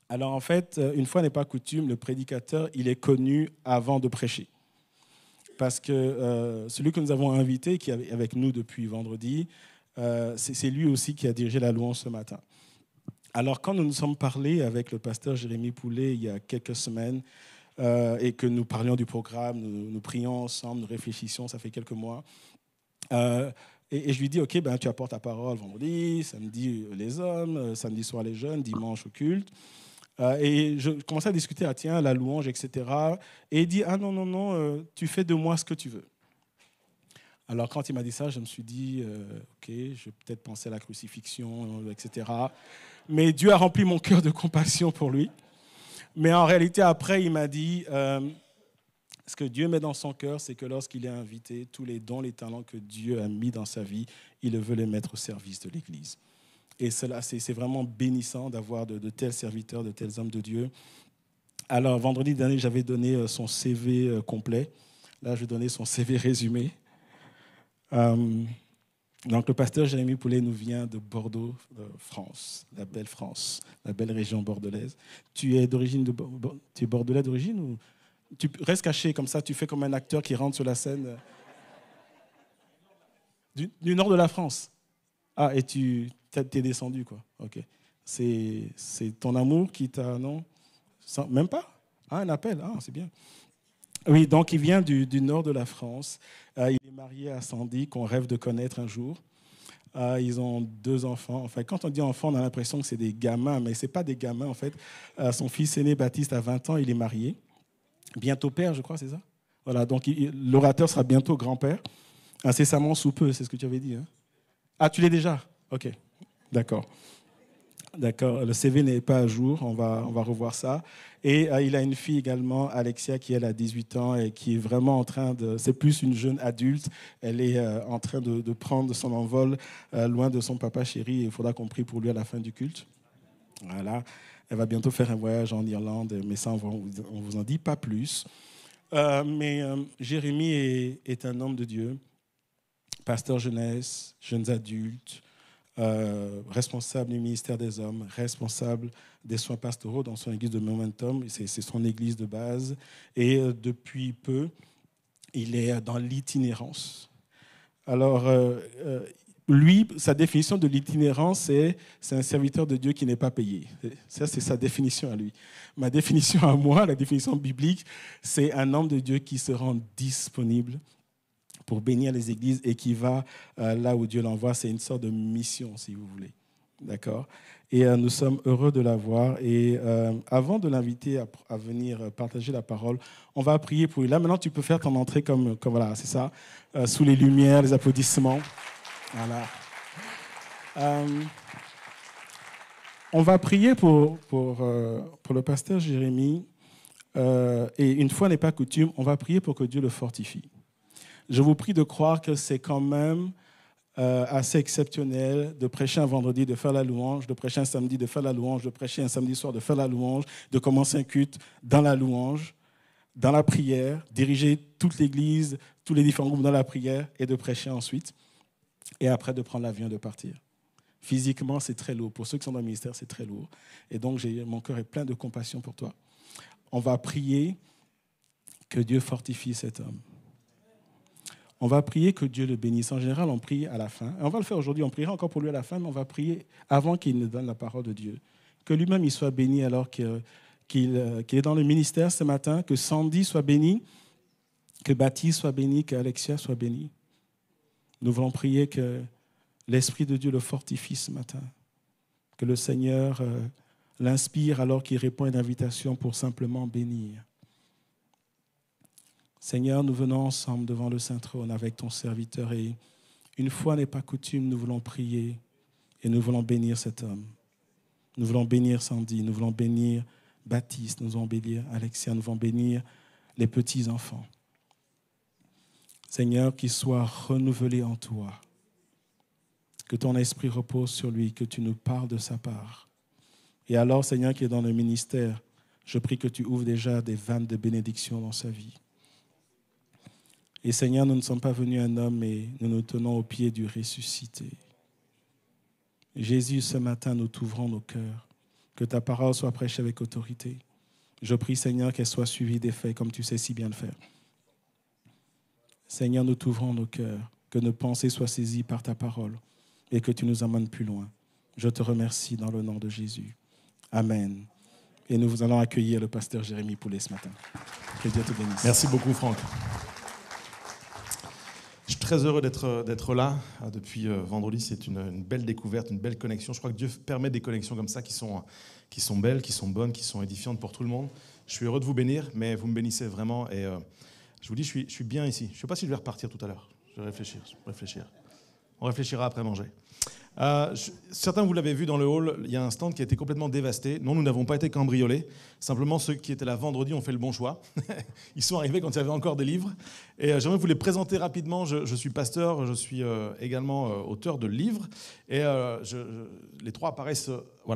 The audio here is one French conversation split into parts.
Alors en fait, une fois n'est pas coutume, le prédicateur, il est connu avant de prêcher. Parce que celui que nous avons invité, qui est avec nous depuis vendredi, c'est lui aussi qui a dirigé la louange ce matin. Alors quand nous nous sommes parlé avec le pasteur Jérémy Poulet il y a quelques semaines, et que nous parlions du programme, nous prions ensemble, nous réfléchissions, ça fait quelques mois, et je lui dis, ok, ben, tu apportes ta parole vendredi, samedi les hommes, samedi soir les jeunes, dimanche au culte. Et je commençais à discuter, tiens, la louange, etc. Et il dit, ah non, non, non, tu fais de moi ce que tu veux. Alors quand il m'a dit ça, je me suis dit, ok, je vais peut-être penser à la crucifixion, etc. Mais Dieu a rempli mon cœur de compassion pour lui. Mais en réalité, après, il m'a dit, ce que Dieu met dans son cœur, c'est que lorsqu'il est invité, tous les dons, les talents que Dieu a mis dans sa vie, il veut les mettre au service de l'Église. Et cela, c'est vraiment bénissant d'avoir de tels serviteurs, de tels hommes de Dieu. Alors, vendredi dernier, j'avais donné son CV complet. Là, je vais donner son CV résumé. Donc, le pasteur Jérémy Poulet nous vient de Bordeaux, France, la belle région bordelaise. Tu es d'origine tu es bordelais d'origine ou tu restes caché comme ça, tu fais comme un acteur qui rentre sur la scène du nord de la France. Ah, et t'es descendu, quoi. Ok. C'est ton amour qui t'a, non? Même pas? Ah, un appel. Ah, c'est bien. Oui, donc il vient du nord de la France. Il est marié à Sandy, qu'on rêve de connaître un jour. Ils ont 2 enfants. Enfin, quand on dit enfants, on a l'impression que c'est des gamins, mais ce n'est pas des gamins, en fait. Son fils aîné, Baptiste, a 20 ans, il est marié. Bientôt père, je crois, c'est ça? Voilà, donc l'orateur sera bientôt grand-père. Incessamment sous peu, c'est ce que tu avais dit. Hein? Ah, tu l'es déjà? Ok, d'accord. D'accord, le CV n'est pas à jour, on va revoir ça. Et il a une fille également, Alexia, qui elle a 18 ans et qui est vraiment en train de... C'est plus une jeune adulte, elle est en train de prendre son envol loin de son papa chéri. Il faudra qu'on prie pour lui à la fin du culte. Voilà, elle va bientôt faire un voyage en Irlande, mais ça, on ne vous en dit pas plus. Mais Jérémy est un homme de Dieu, pasteur jeunesse, jeunes adultes, responsable du ministère des hommes, responsable des soins pastoraux dans son église de Momentum, c'est son église de base. Et depuis peu, il est dans l'itinérance. Alors, lui, sa définition de l'itinérance, c'est un serviteur de Dieu qui n'est pas payé. Ça, c'est sa définition à lui. Ma définition à moi, la définition biblique, c'est un homme de Dieu qui se rend disponible pour bénir les églises et qui va là où Dieu l'envoie. C'est une sorte de mission, si vous voulez. D'accord? Et nous sommes heureux de l'avoir. Et avant de l'inviter à venir partager la parole, on va prier pour lui. Là, maintenant, tu peux faire ton entrée comme voilà, c'est ça, sous les lumières, les applaudissements. Voilà. On va prier pour le pasteur Jérémy. Et une fois n'est pas coutume, on va prier pour que Dieu le fortifie. Je vous prie de croire que c'est quand même assez exceptionnel de prêcher un vendredi, de faire la louange, de prêcher un samedi, de faire la louange, de prêcher un samedi soir, de faire la louange, de commencer un culte dans la louange, dans la prière, diriger toute l'Église, tous les différents groupes dans la prière et de prêcher ensuite. Et après de prendre l'avion et de partir. Physiquement, c'est très lourd. Pour ceux qui sont dans le ministère, c'est très lourd. Et donc, mon cœur est plein de compassion pour toi. On va prier que Dieu fortifie cet homme. On va prier que Dieu le bénisse. En général, on prie à la fin. Et on va le faire aujourd'hui. On priera encore pour lui à la fin, mais on va prier avant qu'il ne donne la parole de Dieu. Que lui-même, il soit béni alors qu'il est dans le ministère ce matin. Que Sandy soit bénie. Que Baptiste soit béni. Que Alexia soit bénie. Nous voulons prier que l'Esprit de Dieu le fortifie ce matin. Que le Seigneur l'inspire alors qu'il répond à une invitation pour simplement bénir. Seigneur, nous venons ensemble devant le Saint-Trône avec ton serviteur et une fois n'est pas coutume, nous voulons prier et nous voulons bénir cet homme. Nous voulons bénir Sandy, nous voulons bénir Baptiste, nous voulons bénir Alexia, nous voulons bénir les petits-enfants. Seigneur, qu'il soit renouvelé en toi. Que ton esprit repose sur lui, que tu nous parles de sa part. Et alors, Seigneur, qui est dans le ministère, je prie que tu ouvres déjà des vannes de bénédiction dans sa vie. Et Seigneur, nous ne sommes pas venus un homme, mais nous nous tenons au pied du ressuscité. Jésus, ce matin, nous t'ouvrons nos cœurs. Que ta parole soit prêchée avec autorité. Je prie, Seigneur, qu'elle soit suivie des faits, comme tu sais si bien le faire. Seigneur, nous t'ouvrons nos cœurs. Que nos pensées soient saisies par ta parole et que tu nous emmènes plus loin. Je te remercie dans le nom de Jésus. Amen. Et nous allons accueillir le pasteur Jérémy Poulet ce matin. Que Dieu te bénisse. Merci beaucoup, Franck. Je suis très heureux d'être là depuis vendredi. C'est une belle découverte, une belle connexion. Je crois que Dieu permet des connexions comme ça qui sont belles, qui sont bonnes, qui sont édifiantes pour tout le monde. Je suis heureux de vous bénir, mais vous me bénissez vraiment. Et je vous dis, je suis bien ici. Je ne sais pas si je vais repartir tout à l'heure. Je vais réfléchir. On réfléchira après manger. Certains, vous l'avez vu dans le hall, il y a un stand qui a été complètement dévasté. Non, nous n'avons pas été cambriolés. Simplement, ceux qui étaient là vendredi ont fait le bon choix. Ils sont arrivés quand il y avait encore des livres. Et j'aimerais vous les présenter rapidement. Je suis pasteur, je suis également auteur de livres. Et les trois apparaissent,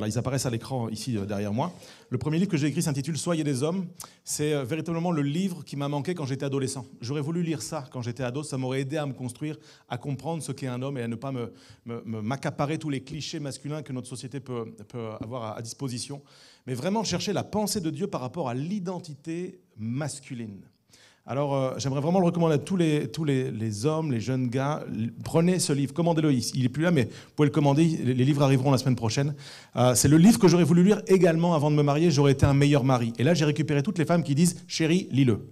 ils apparaissent à l'écran ici derrière moi. Le premier livre que j'ai écrit s'intitule « Soyez des hommes ». C'est véritablement le livre qui m'a manqué quand j'étais adolescent. J'aurais voulu lire ça quand j'étais ado. Ça m'aurait aidé à me construire, à comprendre ce qu'est un homme et à ne pas m'accaparer tous les clichés masculins que notre société peut avoir à disposition. Mais vraiment chercher la pensée de Dieu par rapport à l'identité masculine. Alors, j'aimerais vraiment le recommander à tous les hommes, les jeunes gars. Prenez ce livre, commandez-le. Il n'est plus là, mais vous pouvez le commander. Les livres arriveront la semaine prochaine. C'est le livre que j'aurais voulu lire également avant de me marier. J'aurais été un meilleur mari. Et là, j'ai récupéré toutes les femmes qui disent « Chérie, lis-le ».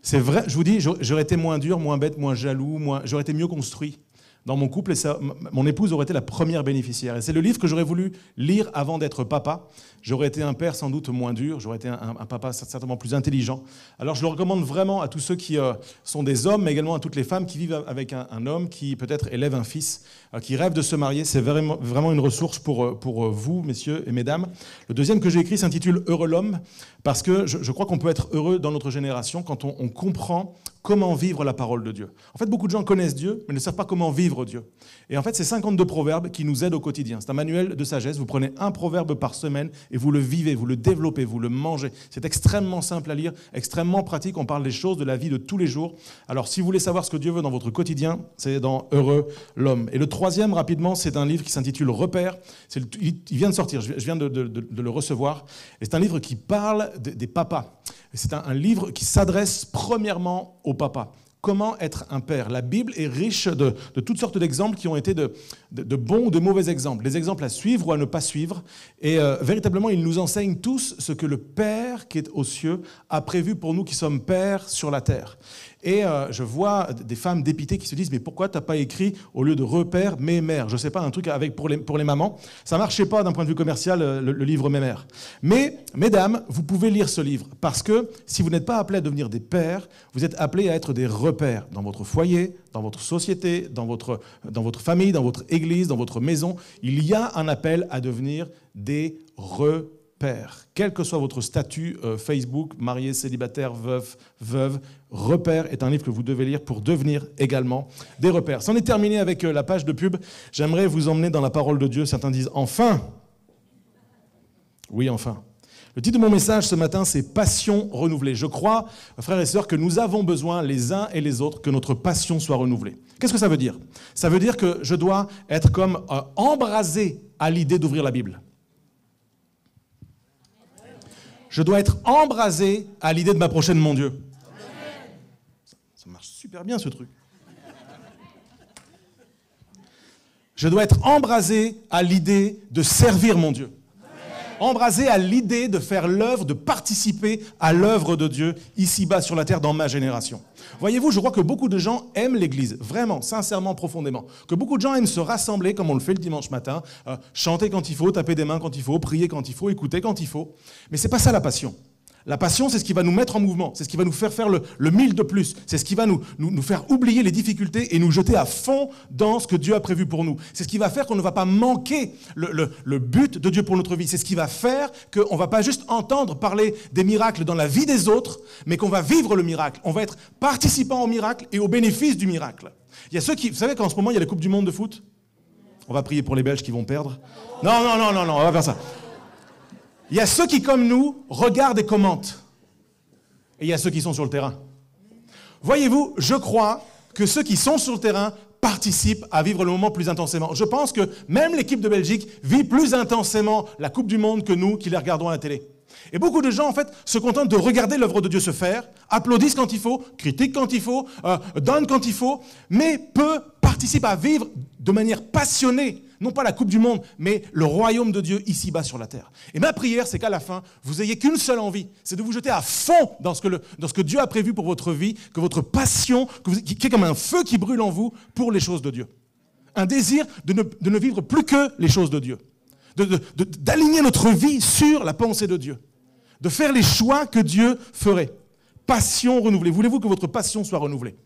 C'est vrai, je vous dis, j'aurais été moins dur, moins bête, moins jaloux, j'aurais été mieux construit dans mon couple, et mon épouse aurait été la première bénéficiaire. Et c'est le livre que j'aurais voulu lire avant d'être papa. J'aurais été un père sans doute moins dur, j'aurais été un papa certainement plus intelligent. Alors je le recommande vraiment à tous ceux qui sont des hommes, mais également à toutes les femmes qui vivent avec un homme qui peut-être élève un fils, qui rêve de se marier. C'est vraiment une ressource pour vous, messieurs et mesdames. Le deuxième que j'ai écrit s'intitule « Heureux l'homme », parce que je crois qu'on peut être heureux dans notre génération quand on comprend comment vivre la parole de Dieu. En fait, beaucoup de gens connaissent Dieu, mais ne savent pas comment vivre Dieu. Et en fait, c'est 52 proverbes qui nous aident au quotidien. C'est un manuel de sagesse. Vous prenez un proverbe par semaine et vous le vivez, vous le développez, vous le mangez. C'est extrêmement simple à lire, extrêmement pratique. On parle des choses de la vie de tous les jours. Alors, si vous voulez savoir ce que Dieu veut dans votre quotidien, c'est dans Heureux l'homme. Et le troisième, rapidement, c'est un livre qui s'intitule Repères. Il vient de sortir, je viens de le recevoir. Et c'est un livre qui parle des papas. C'est un livre qui s'adresse premièrement aux papas. Comment être un père? La Bible est riche de toutes sortes d'exemples qui ont été de bons ou de mauvais exemples. Des exemples à suivre ou à ne pas suivre. Et véritablement, ils nous enseignent tous ce que le Père qui est aux cieux a prévu pour nous qui sommes pères sur la terre. Et je vois des femmes dépitées qui se disent « Mais pourquoi tu n'as pas écrit, au lieu de repères, mes mères ?» Je ne sais pas, un truc pour les mamans. Ça ne marchait pas d'un point de vue commercial, le livre Mes mères. Mais, mesdames, vous pouvez lire ce livre. Parce que si vous n'êtes pas appelés à devenir des pères, vous êtes appelés à être des repères dans votre foyer, dans votre société, dans votre famille, dans votre église, dans votre maison. Il y a un appel à devenir des repères. Quel que soit votre statut, Facebook, marié, célibataire, veuve, Repères est un livre que vous devez lire pour devenir également des repères. C'en est terminé avec la page de pub. J'aimerais vous emmener dans la parole de Dieu. Certains disent « Enfin !» Oui, enfin. Le titre de mon message ce matin, c'est « Passion renouvelée ». Je crois, frères et sœurs, que nous avons besoin, les uns et les autres, que notre passion soit renouvelée. Qu'est-ce que ça veut dire? Ça veut dire que je dois être comme embrasé à l'idée d'ouvrir la Bible. Je dois être embrasé à l'idée de m'approcher de mon Dieu. Ça marche super bien, ce truc. Je dois être embrasé à l'idée de servir mon Dieu. Embrasé à l'idée de faire l'œuvre, de participer à l'œuvre de Dieu, ici-bas sur la terre, dans ma génération. Voyez-vous, je crois que beaucoup de gens aiment l'Église, vraiment, sincèrement, profondément. Que beaucoup de gens aiment se rassembler, comme on le fait le dimanche matin, chanter quand il faut, taper des mains quand il faut, prier quand il faut, écouter quand il faut. Mais c'est pas ça la passion. La passion, c'est ce qui va nous mettre en mouvement, c'est ce qui va nous faire le 1000 de plus, c'est ce qui va nous faire oublier les difficultés et nous jeter à fond dans ce que Dieu a prévu pour nous. C'est ce qui va faire qu'on ne va pas manquer le but de Dieu pour notre vie. C'est ce qui va faire qu'on ne va pas juste entendre parler des miracles dans la vie des autres, mais qu'on va vivre le miracle. On va être participant au miracle et au bénéfice du miracle. Il y a ceux qui, vous savez qu'en ce moment, il y a la Coupe du Monde de foot. On va prier pour les Belges qui vont perdre. Non, on va faire ça. Il y a ceux qui, comme nous, regardent et commentent. Et il y a ceux qui sont sur le terrain. voyez-vous, je crois que ceux qui sont sur le terrain participent à vivre le moment plus intensément. Je pense que même l'équipe de Belgique vit plus intensément la Coupe du Monde que nous qui les regardons à la télé. Et beaucoup de gens, en fait, se contentent de regarder l'œuvre de Dieu se faire, applaudissent quand il faut, critiquent quand il faut, donnent quand il faut, mais peu participent à vivre de manière passionnée, non pas la Coupe du Monde, mais le royaume de Dieu ici-bas sur la terre. Et ma prière, c'est qu'à la fin, vous ayez qu'une seule envie, c'est de vous jeter à fond dans ce que Dieu a prévu pour votre vie, que votre passion, qui est comme un feu qui brûle en vous pour les choses de Dieu. Un désir de ne vivre plus que les choses de Dieu. D'aligner notre vie sur la pensée de Dieu. De faire les choix que Dieu ferait. Passion renouvelée. Voulez-vous que votre passion soit renouvelée?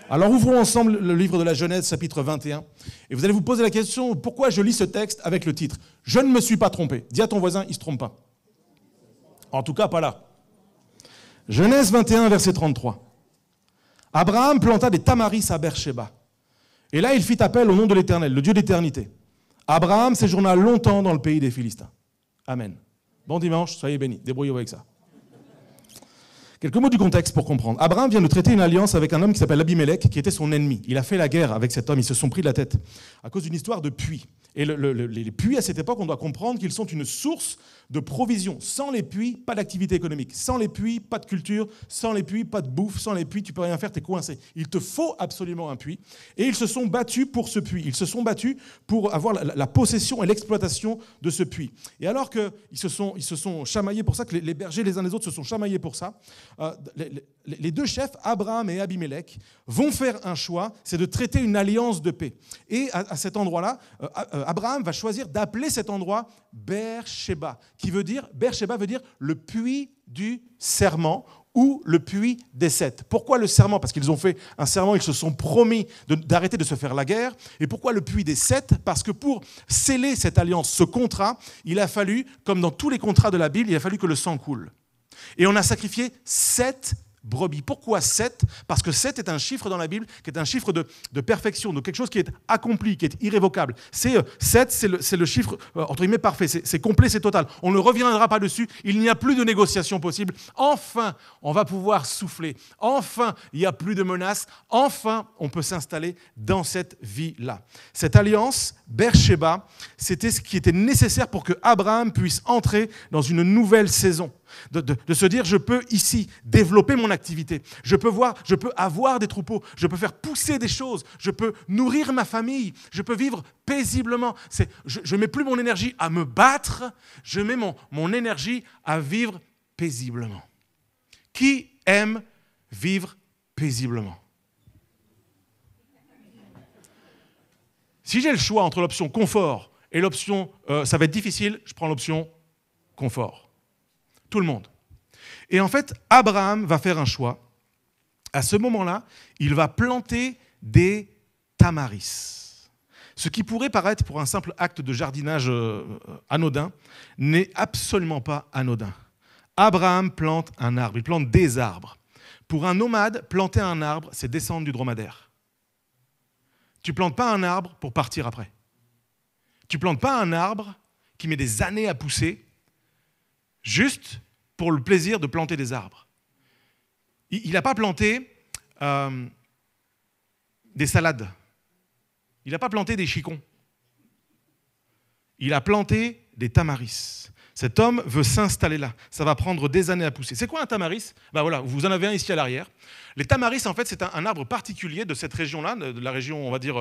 Alors ouvrons ensemble le livre de la Genèse, chapitre 21. Et vous allez vous poser la question, pourquoi je lis ce texte avec le titre « Je ne me suis pas trompé ». Dis à ton voisin, il ne se trompe pas. En tout cas, pas là. Genèse 21, verset 33. Abraham planta des tamaris à Beersheba. Et là, il fit appel au nom de l'Éternel, le Dieu d'éternité. Abraham séjourna longtemps dans le pays des Philistins. Amen. Bon dimanche, soyez bénis. Débrouillez-vous avec ça. Quelques mots du contexte pour comprendre. Abraham vient de traiter une alliance avec un homme qui s'appelle Abimelech, qui était son ennemi. Il a fait la guerre avec cet homme, ils se sont pris de la tête à cause d'une histoire de puits. Et les puits, à cette époque, on doit comprendre qu'ils sont une source de provision. Sans les puits, pas d'activité économique. Sans les puits, pas de culture. Sans les puits, pas de bouffe. Sans les puits, tu peux rien faire, tu es coincé. Il te faut absolument un puits. Et ils se sont battus pour ce puits. Ils se sont battus pour avoir la possession et l'exploitation de ce puits. Et alors qu'ils se sont chamaillés pour ça, que les bergers les uns les autres se sont chamaillés pour ça, les deux chefs, Abraham et Abimelech, vont faire un choix, c'est de traiter une alliance de paix. Et à cet endroit-là, Abraham va choisir d'appeler cet endroit Beersheba, Beersheba veut dire le puits du serment ou le puits des sept. Pourquoi le serment? Parce qu'ils ont fait un serment, ils se sont promis d'arrêter de se faire la guerre. Et pourquoi le puits des sept? Parce que pour sceller cette alliance, ce contrat, il a fallu, comme dans tous les contrats de la Bible, il a fallu que le sang coule. Et on a sacrifié 7 brebis. Pourquoi 7? Parce que 7 est un chiffre dans la Bible qui est un chiffre de perfection, de quelque chose qui est accompli, qui est irrévocable. 7, c'est le chiffre, entre guillemets, parfait. C'est complet, c'est total. On ne reviendra pas dessus. Il n'y a plus de négociation possible. Enfin, on va pouvoir souffler. Enfin, il n'y a plus de menaces. Enfin, on peut s'installer dans cette vie-là. Cette alliance, Beersheba, c'était ce qui était nécessaire pour que Abraham puisse entrer dans une nouvelle saison. De se dire, je peux ici développer mon activité, je peux avoir des troupeaux, je peux faire pousser des choses, je peux nourrir ma famille, je peux vivre paisiblement. Je ne mets plus mon énergie à me battre, je mets mon énergie à vivre paisiblement. Qui aime vivre paisiblement? Si j'ai le choix entre l'option confort et l'option ça va être difficile, je prends l'option confort. Tout le monde. Et en fait, Abraham va faire un choix. À ce moment-là, il va planter des tamaris. Ce qui pourrait paraître pour un simple acte de jardinage anodin n'est absolument pas anodin. Abraham plante un arbre, il plante des arbres. Pour un nomade, planter un arbre, c'est descendre du dromadaire. Tu ne plantes pas un arbre pour partir après. Tu ne plantes pas un arbre qui met des années à pousser juste pour le plaisir de planter des arbres. Il n'a pas planté des salades. Il n'a pas planté des chicons. Il a planté des tamaris. Cet homme veut s'installer là. Ça va prendre des années à pousser. C'est quoi un tamaris? Ben voilà, vous en avez un ici à l'arrière. Les tamaris, en fait, c'est un arbre particulier de cette région-là, de la région, on va dire,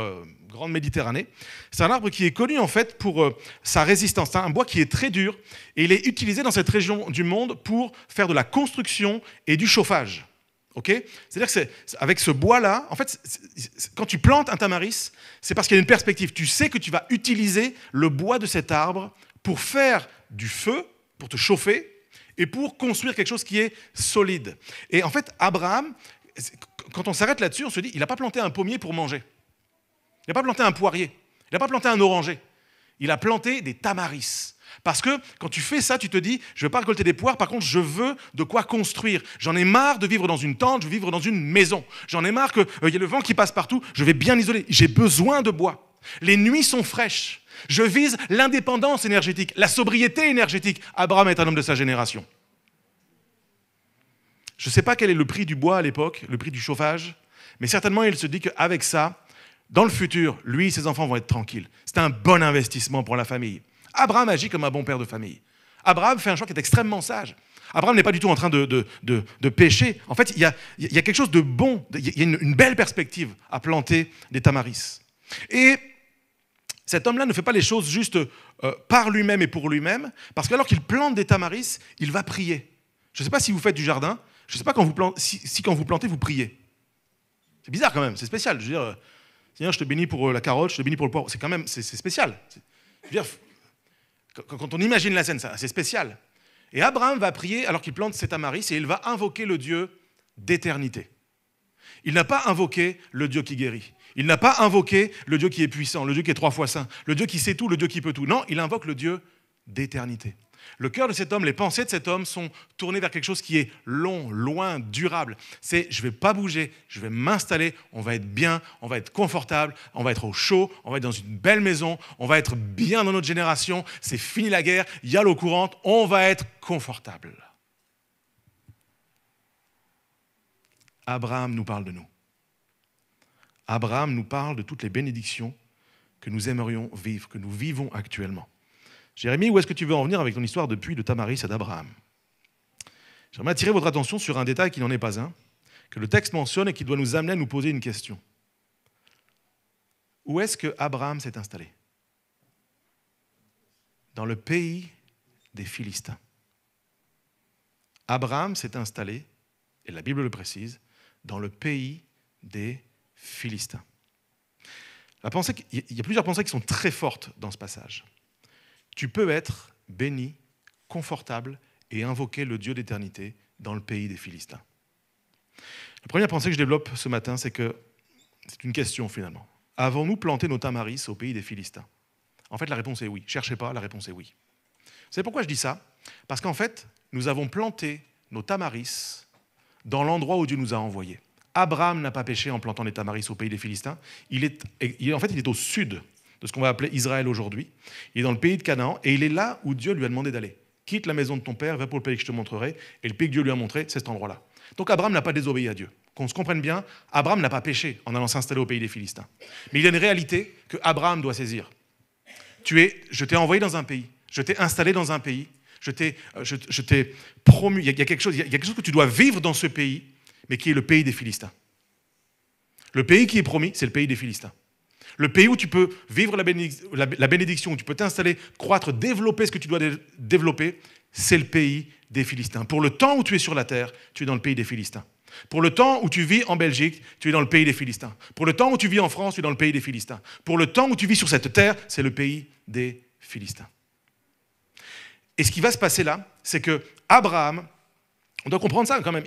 Grande Méditerranée. C'est un arbre qui est connu, en fait, pour sa résistance. C'est un bois qui est très dur et il est utilisé dans cette région du monde pour faire de la construction et du chauffage. Okay? C'est-à-dire que avec ce bois-là, en fait, quand tu plantes un tamaris, c'est parce qu'il y a une perspective. Tu sais que tu vas utiliser le bois de cet arbre pour faire du feu, pour te chauffer, et pour construire quelque chose qui est solide. Et en fait, Abraham, quand on s'arrête là-dessus, on se dit, il n'a pas planté un pommier pour manger. Il n'a pas planté un poirier. Il n'a pas planté un oranger. Il a planté des tamaris. Parce que quand tu fais ça, tu te dis, je ne veux pas récolter des poires, par contre, je veux de quoi construire. J'en ai marre de vivre dans une tente, je veux vivre dans une maison. J'en ai marre qu'il y ait le vent qui passe partout, je vais bien isoler. J'ai besoin de bois. Les nuits sont fraîches. Je vise l'indépendance énergétique, la sobriété énergétique. Abraham est un homme de sa génération. Je ne sais pas quel est le prix du bois à l'époque, le prix du chauffage, mais certainement il se dit qu'avec ça, dans le futur, lui et ses enfants vont être tranquilles. C'est un bon investissement pour la famille. Abraham agit comme un bon père de famille. Abraham fait un choix qui est extrêmement sage. Abraham n'est pas du tout en train de pécher. En fait, il y a quelque chose de bon, il y a une belle perspective à planter des tamaris. Et cet homme-là ne fait pas les choses juste par lui-même et pour lui-même, parce qu'alors qu'il plante des tamaris, il va prier. Je ne sais pas si vous faites du jardin, je ne sais pas si quand vous plantez, vous priez. C'est bizarre quand même, c'est spécial. Je veux dire, Seigneur, je te bénis pour la carotte, je te bénis pour le poivre. C'est quand même, c'est spécial. Je veux dire, quand on imagine la scène, c'est spécial. Et Abraham va prier alors qu'il plante ses tamaris et il va invoquer le Dieu d'éternité. Il n'a pas invoqué le Dieu qui guérit. Il n'a pas invoqué le Dieu qui est puissant, le Dieu qui est 3 fois saint, le Dieu qui sait tout, le Dieu qui peut tout. Non, il invoque le Dieu d'éternité. Le cœur de cet homme, les pensées de cet homme sont tournées vers quelque chose qui est long, loin, durable. C'est je ne vais pas bouger, je vais m'installer, on va être bien, on va être confortable, on va être au chaud, on va être dans une belle maison, on va être bien dans notre génération, c'est fini la guerre, il y a l'eau courante, on va être confortable. Abraham nous parle de nous. Abraham nous parle de toutes les bénédictions que nous aimerions vivre, que nous vivons actuellement. Jérémie, où est-ce que tu veux en venir avec ton histoire de puits de Tamaris et d'Abraham? J'aimerais attirer votre attention sur un détail qui n'en est pas un, que le texte mentionne et qui doit nous amener à nous poser une question. Où est-ce que Abraham s'est installé? Dans le pays des Philistins. Abraham s'est installé, et la Bible le précise, dans le pays des Philistins. Il y a plusieurs pensées qui sont très fortes dans ce passage. Tu peux être béni, confortable et invoquer le Dieu d'éternité dans le pays des Philistins. La première pensée que je développe ce matin, c'est une question finalement. Avons-nous planté nos tamaris au pays des Philistins? En fait, la réponse est oui. Cherchez pas, la réponse est oui. Vous savez pourquoi je dis ça? Parce qu'en fait, nous avons planté nos tamaris dans l'endroit où Dieu nous a envoyés. Abraham n'a pas péché en plantant les tamaris au pays des Philistins. Il est au sud de ce qu'on va appeler Israël aujourd'hui. Il est dans le pays de Canaan et il est là où Dieu lui a demandé d'aller. Quitte la maison de ton père, va pour le pays que je te montrerai. Et le pays que Dieu lui a montré, c'est cet endroit-là. Donc Abraham n'a pas désobéi à Dieu. Qu'on se comprenne bien, Abraham n'a pas péché en allant s'installer au pays des Philistins. Mais il y a une réalité que Abraham doit saisir. Je t'ai envoyé dans un pays, je t'ai installé dans un pays, je t'ai promu. Il y a quelque chose que tu dois vivre dans ce pays, mais qui est le pays des Philistins. Le pays qui est promis, c'est le pays des Philistins. Le pays où tu peux vivre la bénédiction, où tu peux t'installer, croître, développer ce que tu dois développer, c'est le pays des Philistins. Pour le temps où tu es sur la terre, tu es dans le pays des Philistins. Pour le temps où tu vis en Belgique, tu es dans le pays des Philistins. Pour le temps où tu vis en France, tu es dans le pays des Philistins. Pour le temps où tu vis sur cette terre, c'est le pays des Philistins. Et ce qui va se passer là, c'est que Abraham, on doit comprendre ça quand même.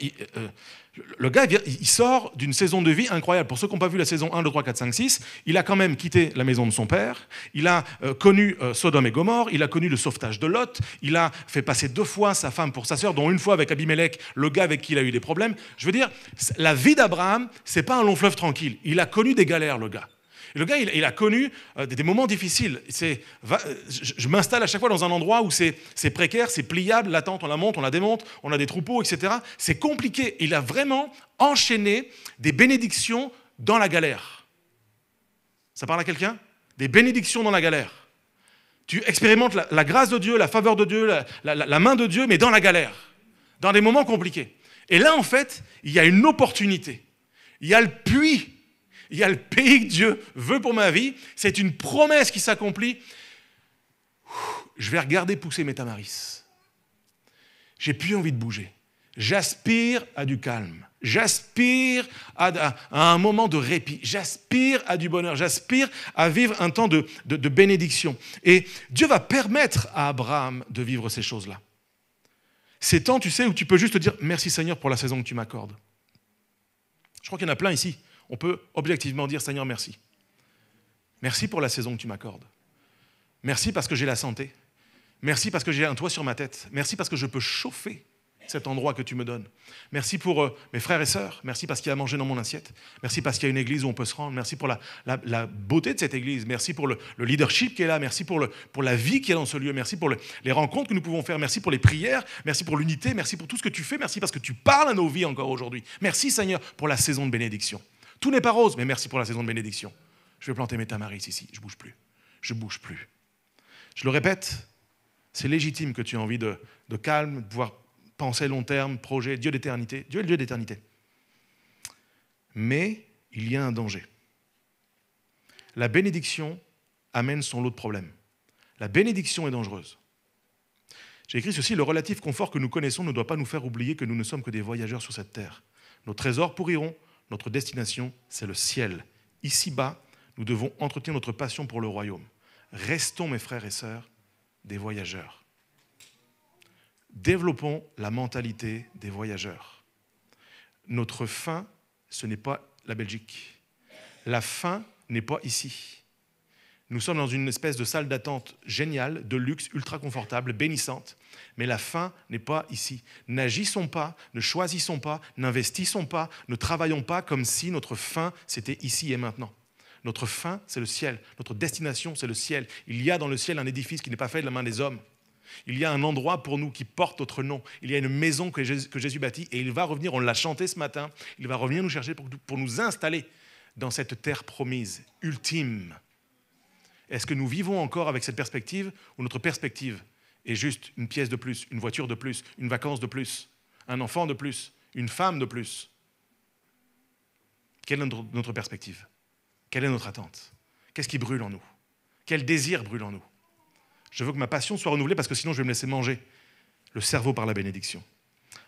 Le gars, il sort d'une saison de vie incroyable. Pour ceux qui n'ont pas vu la saison 1, 2, 3, 4, 5, 6, il a quand même quitté la maison de son père. Il a connu Sodome et Gomorrhe. Il a connu le sauvetage de Lot. Il a fait passer 2 fois sa femme pour sa sœur, dont une fois avec Abimelech, le gars avec qui il a eu des problèmes. Je veux dire, la vie d'Abraham, c'est pas un long fleuve tranquille. Il a connu des galères, le gars. Et le gars, il a connu des moments difficiles. Je m'installe à chaque fois dans un endroit où c'est précaire, c'est pliable, la tente, on la monte, on la démonte, on a des troupeaux, etc. C'est compliqué. Il a vraiment enchaîné des bénédictions dans la galère. Ça parle à quelqu'un? Des bénédictions dans la galère. Tu expérimentes la grâce de Dieu, la faveur de Dieu, la main de Dieu, mais dans la galère, dans des moments compliqués. Et là, en fait, il y a une opportunité. Il y a le puits. Il y a le pays que Dieu veut pour ma vie. C'est une promesse qui s'accomplit. Je vais regarder pousser mes tamaris. J'ai plus envie de bouger. J'aspire à du calme. J'aspire à un moment de répit. J'aspire à du bonheur. J'aspire à vivre un temps de bénédiction. Et Dieu va permettre à Abraham de vivre ces choses-là. Ces temps, tu sais, où tu peux juste te dire « Merci Seigneur pour la saison que tu m'accordes ». Je crois qu'il y en a plein ici. On peut objectivement dire « Seigneur, merci. Merci pour la saison que tu m'accordes. Merci parce que j'ai la santé. Merci parce que j'ai un toit sur ma tête. Merci parce que je peux chauffer cet endroit que tu me donnes. Merci pour mes frères et sœurs. Merci parce qu'il y a à manger dans mon assiette. Merci parce qu'il y a une église où on peut se rendre. Merci pour la beauté de cette église. Merci pour le leadership qui est là. Merci pour la vie qui est dans ce lieu. Merci pour les rencontres que nous pouvons faire. Merci pour les prières. Merci pour l'unité. Merci pour tout ce que tu fais. Merci parce que tu parles à nos vies encore aujourd'hui. Merci Seigneur pour la saison de bénédiction. Tout n'est pas rose, mais merci pour la saison de bénédiction. Je vais planter mes tamaris ici. Je ne bouge plus. Je ne bouge plus. Je le répète, c'est légitime que tu aies envie de calme, de pouvoir penser long terme, projet, Dieu d'éternité. Dieu est le Dieu d'éternité. Mais il y a un danger. La bénédiction amène son lot de problèmes. La bénédiction est dangereuse. J'ai écrit ceci, le relatif confort que nous connaissons ne doit pas nous faire oublier que nous ne sommes que des voyageurs sur cette terre. Nos trésors pourriront, notre destination, c'est le ciel. Ici-bas, nous devons entretenir notre passion pour le royaume. Restons, mes frères et sœurs, des voyageurs. Développons la mentalité des voyageurs. Notre fin, ce n'est pas la Belgique. La fin n'est pas ici. Nous sommes dans une espèce de salle d'attente géniale, de luxe, ultra confortable, bénissante. Mais la fin n'est pas ici. N'agissons pas, ne choisissons pas, n'investissons pas, ne travaillons pas comme si notre fin, c'était ici et maintenant. Notre fin, c'est le ciel. Notre destination, c'est le ciel. Il y a dans le ciel un édifice qui n'est pas fait de la main des hommes. Il y a un endroit pour nous qui porte notre nom. Il y a une maison que Jésus bâtit et il va revenir, on l'a chanté ce matin, il va revenir nous chercher pour nous installer dans cette terre promise, ultime. Est-ce que nous vivons encore avec cette perspective ou notre perspective est juste une pièce de plus, une voiture de plus, une vacance de plus, un enfant de plus, une femme de plus? Quelle est notre perspective? Quelle est notre attente? Qu'est-ce qui brûle en nous? Quel désir brûle en nous? Je veux que ma passion soit renouvelée parce que sinon je vais me laisser manger le cerveau par la bénédiction.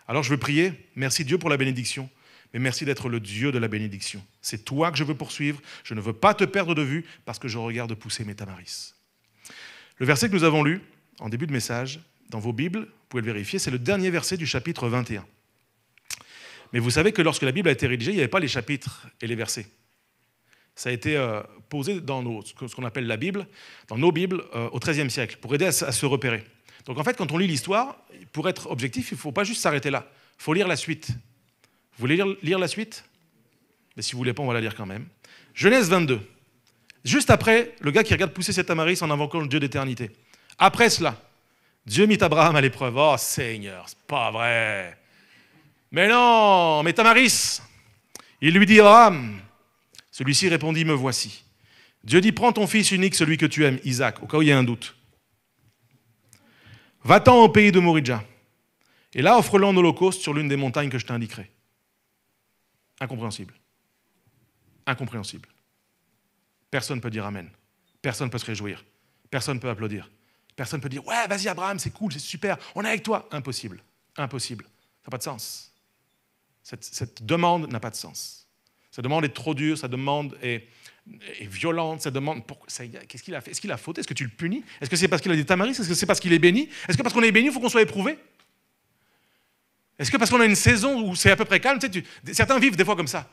Alors je veux prier, merci Dieu pour la bénédiction, mais merci d'être le Dieu de la bénédiction. C'est toi que je veux poursuivre, je ne veux pas te perdre de vue parce que je regarde pousser mes tamaris. Le verset que nous avons lu en début de message, dans vos Bibles, vous pouvez le vérifier, c'est le dernier verset du chapitre 21. Mais vous savez que lorsque la Bible a été rédigée, il n'y avait pas les chapitres et les versets. Ça a été posé dans ce qu'on appelle la Bible, dans nos Bibles au XIIIe siècle, pour aider à se repérer. Donc en fait, quand on lit l'histoire, pour être objectif, il ne faut pas juste s'arrêter là. Il faut lire la suite. Vous voulez lire la suite? Mais si vous ne voulez pas, on va la lire quand même. Genèse 22. Juste après, le gars qui regarde pousser cette tamaris en invoquant le Dieu d'éternité. Après cela, Dieu mit Abraham à l'épreuve. Oh Seigneur, c'est pas vrai. Mais non, mais tamaris. Il lui dit, Abraham. Celui-ci répondit, me voici. Dieu dit, prends ton fils unique, celui que tu aimes, Isaac, au cas où il y a un doute. Va-t'en au pays de Moridja. Et là, offre-le en holocauste sur l'une des montagnes que je t'indiquerai. Incompréhensible. Incompréhensible. Personne ne peut dire amen. Personne ne peut se réjouir. Personne ne peut applaudir. Personne ne peut dire, ouais, vas-y Abraham, c'est cool, c'est super, on est avec toi. Impossible. Impossible. Ça n'a pas de sens. Cette demande n'a pas de sens. Sa demande est trop dure, sa demande est violente, sa demande... Qu'est-ce qu'il a fait? Est-ce qu'il a fauté? Est-ce que tu le punis? Est-ce que c'est parce qu'il a des tamaris? Est-ce que c'est parce qu'il est béni? Est-ce que parce qu'on est béni, il faut qu'on soit éprouvé? Est-ce que parce qu'on a une saison où c'est à peu près calme? Certains vivent des fois comme ça.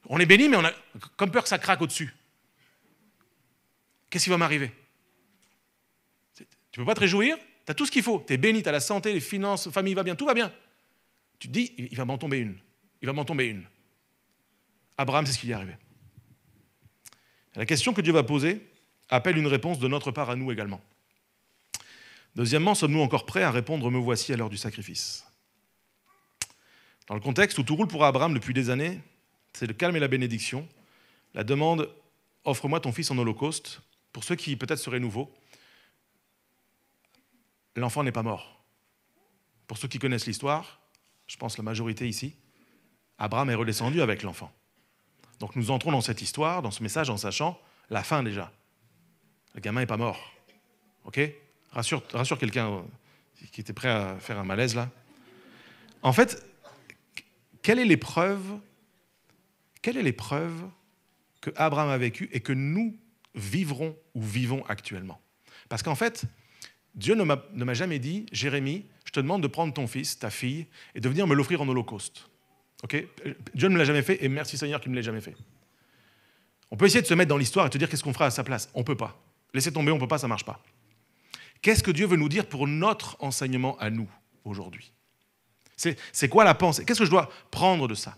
On est béni, mais on a comme peur que ça craque au-dessus. Qu'est-ce qui va m'arriver? Tu ne peux pas te réjouir? Tu as tout ce qu'il faut. Tu es béni, tu as la santé, les finances, la famille va bien, tout va bien. Tu te dis, il va m'en tomber une. Il va m'en tomber une. Abraham, c'est ce qui lui est arrivé. La question que Dieu va poser appelle une réponse de notre part à nous également. Deuxièmement, sommes-nous encore prêts à répondre « Me voici à l'heure du sacrifice » ? Dans le contexte où tout roule pour Abraham depuis des années, c'est le calme et la bénédiction. La demande « Offre-moi ton fils en holocauste » pour ceux qui peut-être seraient nouveaux, l'enfant n'est pas mort. Pour ceux qui connaissent l'histoire, je pense la majorité ici, Abraham est redescendu avec l'enfant. Donc nous entrons dans cette histoire, dans ce message, en sachant la fin déjà. Le gamin n'est pas mort. Ok? Rassure quelqu'un qui était prêt à faire un malaise là. En fait, quelle est l'épreuve que Abraham a vécue et que nous vivrons ou vivons actuellement? Parce qu'en fait, Dieu ne m'a jamais dit, Jérémie, je te demande de prendre ton fils, ta fille, et de venir me l'offrir en holocauste. Okay? Dieu ne me l'a jamais fait et merci Seigneur qu'il ne me l'ait jamais fait. On peut essayer de se mettre dans l'histoire et te dire qu'est-ce qu'on fera à sa place. On ne peut pas. Laissez tomber, on ne peut pas, ça ne marche pas. Qu'est-ce que Dieu veut nous dire pour notre enseignement à nous aujourd'hui? C'est quoi la pensée? Qu'est-ce que je dois prendre de ça?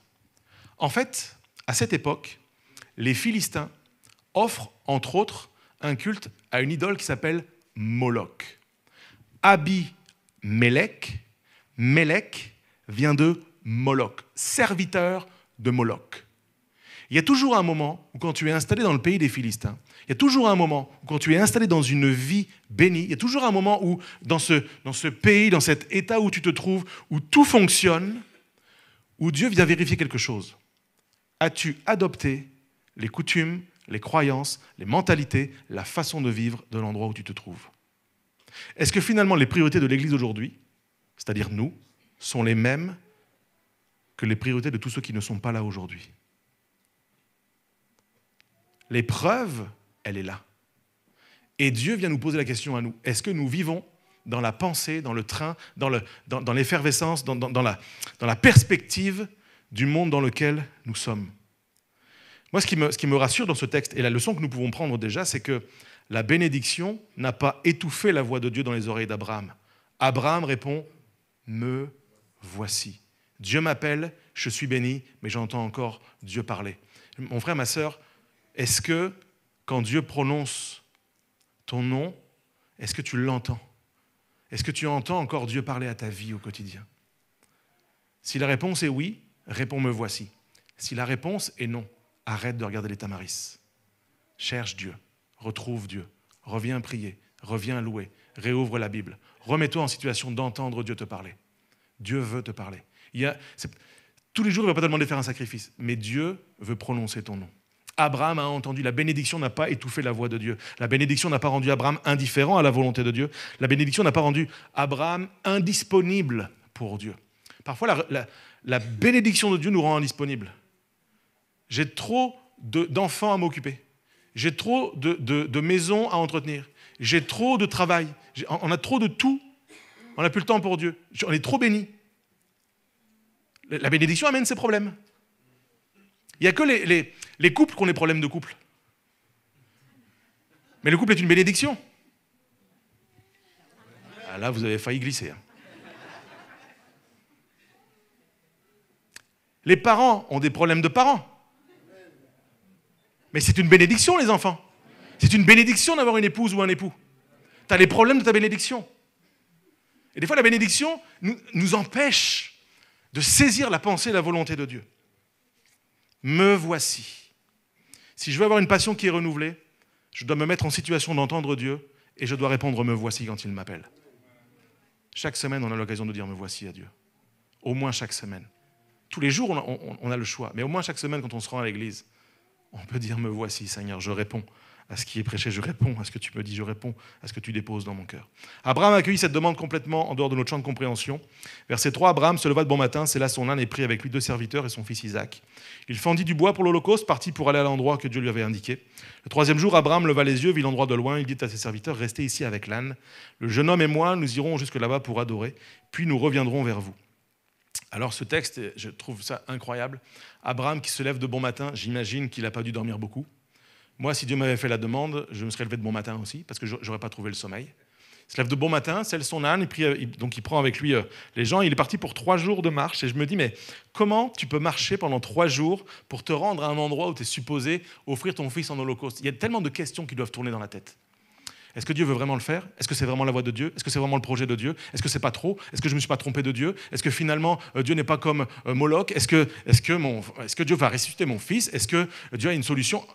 En fait, à cette époque, les Philistins offrent, entre autres, un culte à une idole qui s'appelle Moloch. Abi-Mélec, Mélec vient de Moloch, serviteur de Moloch. Il y a toujours un moment où quand tu es installé dans le pays des Philistins, il y a toujours un moment où quand tu es installé dans une vie bénie, il y a toujours un moment où dans ce pays, dans cet état où tu te trouves, où tout fonctionne, où Dieu vient vérifier quelque chose. As-tu adopté les coutumes, les croyances, les mentalités, la façon de vivre de l'endroit où tu te trouves? Est-ce que finalement les priorités de l'Église aujourd'hui, c'est-à-dire nous, sont les mêmes que les priorités de tous ceux qui ne sont pas là aujourd'hui? L'épreuve, elle est là. Et Dieu vient nous poser la question à nous. Est-ce que nous vivons dans la pensée, dans le train, dans l'effervescence, dans la perspective du monde dans lequel nous sommes? Moi, ce qui me rassure dans ce texte, et la leçon que nous pouvons prendre déjà, c'est que la bénédiction n'a pas étouffé la voix de Dieu dans les oreilles d'Abraham. Abraham répond « Me voici ». Dieu m'appelle, je suis béni, mais j'entends encore Dieu parler. Mon frère, ma sœur, est-ce que quand Dieu prononce ton nom, est-ce que tu l'entends? Est-ce que tu entends encore Dieu parler à ta vie au quotidien? Si la réponse est oui, réponds me voici. Si la réponse est non, arrête de regarder les tamaris. Cherche Dieu, retrouve Dieu, reviens prier, reviens louer, réouvre la Bible. Remets-toi en situation d'entendre Dieu te parler. Dieu veut te parler. Tous les jours, il ne va pas te demander de faire un sacrifice, mais Dieu veut prononcer ton nom. Abraham a entendu, la bénédiction n'a pas étouffé la voix de Dieu. La bénédiction n'a pas rendu Abraham indifférent à la volonté de Dieu. La bénédiction n'a pas rendu Abraham indisponible pour Dieu. Parfois, la bénédiction de Dieu nous rend indisponibles. J'ai trop d'enfants à m'occuper. J'ai trop de maisons à entretenir. J'ai trop de travail. On a trop de tout. On n'a plus le temps pour Dieu. On est trop bénis. La bénédiction amène ses problèmes. Il n'y a que les couples qui ont des problèmes de couple. Mais le couple est une bénédiction. Ah, là, vous avez failli glisser. Les parents ont des problèmes de parents. Mais c'est une bénédiction, les enfants. C'est une bénédiction d'avoir une épouse ou un époux. Tu as les problèmes de ta bénédiction. Et des fois, la bénédiction nous empêche de saisir la pensée et la volonté de Dieu. Me voici. Si je veux avoir une passion qui est renouvelée, je dois me mettre en situation d'entendre Dieu et je dois répondre me voici quand il m'appelle. Chaque semaine, on a l'occasion de dire me voici à Dieu. Au moins chaque semaine. Tous les jours, on a le choix. Mais au moins chaque semaine, quand on se rend à l'église, on peut dire me voici, Seigneur, je réponds à ce qui est prêché, je réponds à ce que tu me dis, je réponds à ce que tu déposes dans mon cœur. Abraham a accueilli cette demande complètement en dehors de notre champ de compréhension. Verset 3, Abraham se leva de bon matin, c'est là son âne et prit avec lui 2 serviteurs et son fils Isaac. Il fendit du bois pour l'Holocauste, partit pour aller à l'endroit que Dieu lui avait indiqué. Le 3e jour, Abraham leva les yeux, vit l'endroit de loin, il dit à ses serviteurs, restez ici avec l'âne. Le jeune homme et moi, nous irons jusque là-bas pour adorer, puis nous reviendrons vers vous. Alors ce texte, je trouve ça incroyable. Abraham qui se lève de bon matin, j'imagine qu'il n'a pas dû dormir beaucoup. Moi, si Dieu m'avait fait la demande, je me serais levé de bon matin aussi, parce que je n'aurais pas trouvé le sommeil. Il se lève de bon matin, selle son âne, donc il prend avec lui les gens. Il est parti pour 3 jours de marche. Et je me dis, mais comment tu peux marcher pendant 3 jours pour te rendre à un endroit où tu es supposé offrir ton fils en holocauste? Il y a tellement de questions qui doivent tourner dans la tête. Est-ce que Dieu veut vraiment le faire? Est-ce que c'est vraiment la voie de Dieu? Est-ce que c'est vraiment le projet de Dieu? Est-ce que c'est pas trop? Est-ce que je ne me suis pas trompé de Dieu? Est-ce que finalement Dieu n'est pas comme Moloch? Est-ce que Dieu va ressusciter mon fils? Est-ce que Dieu a une solution?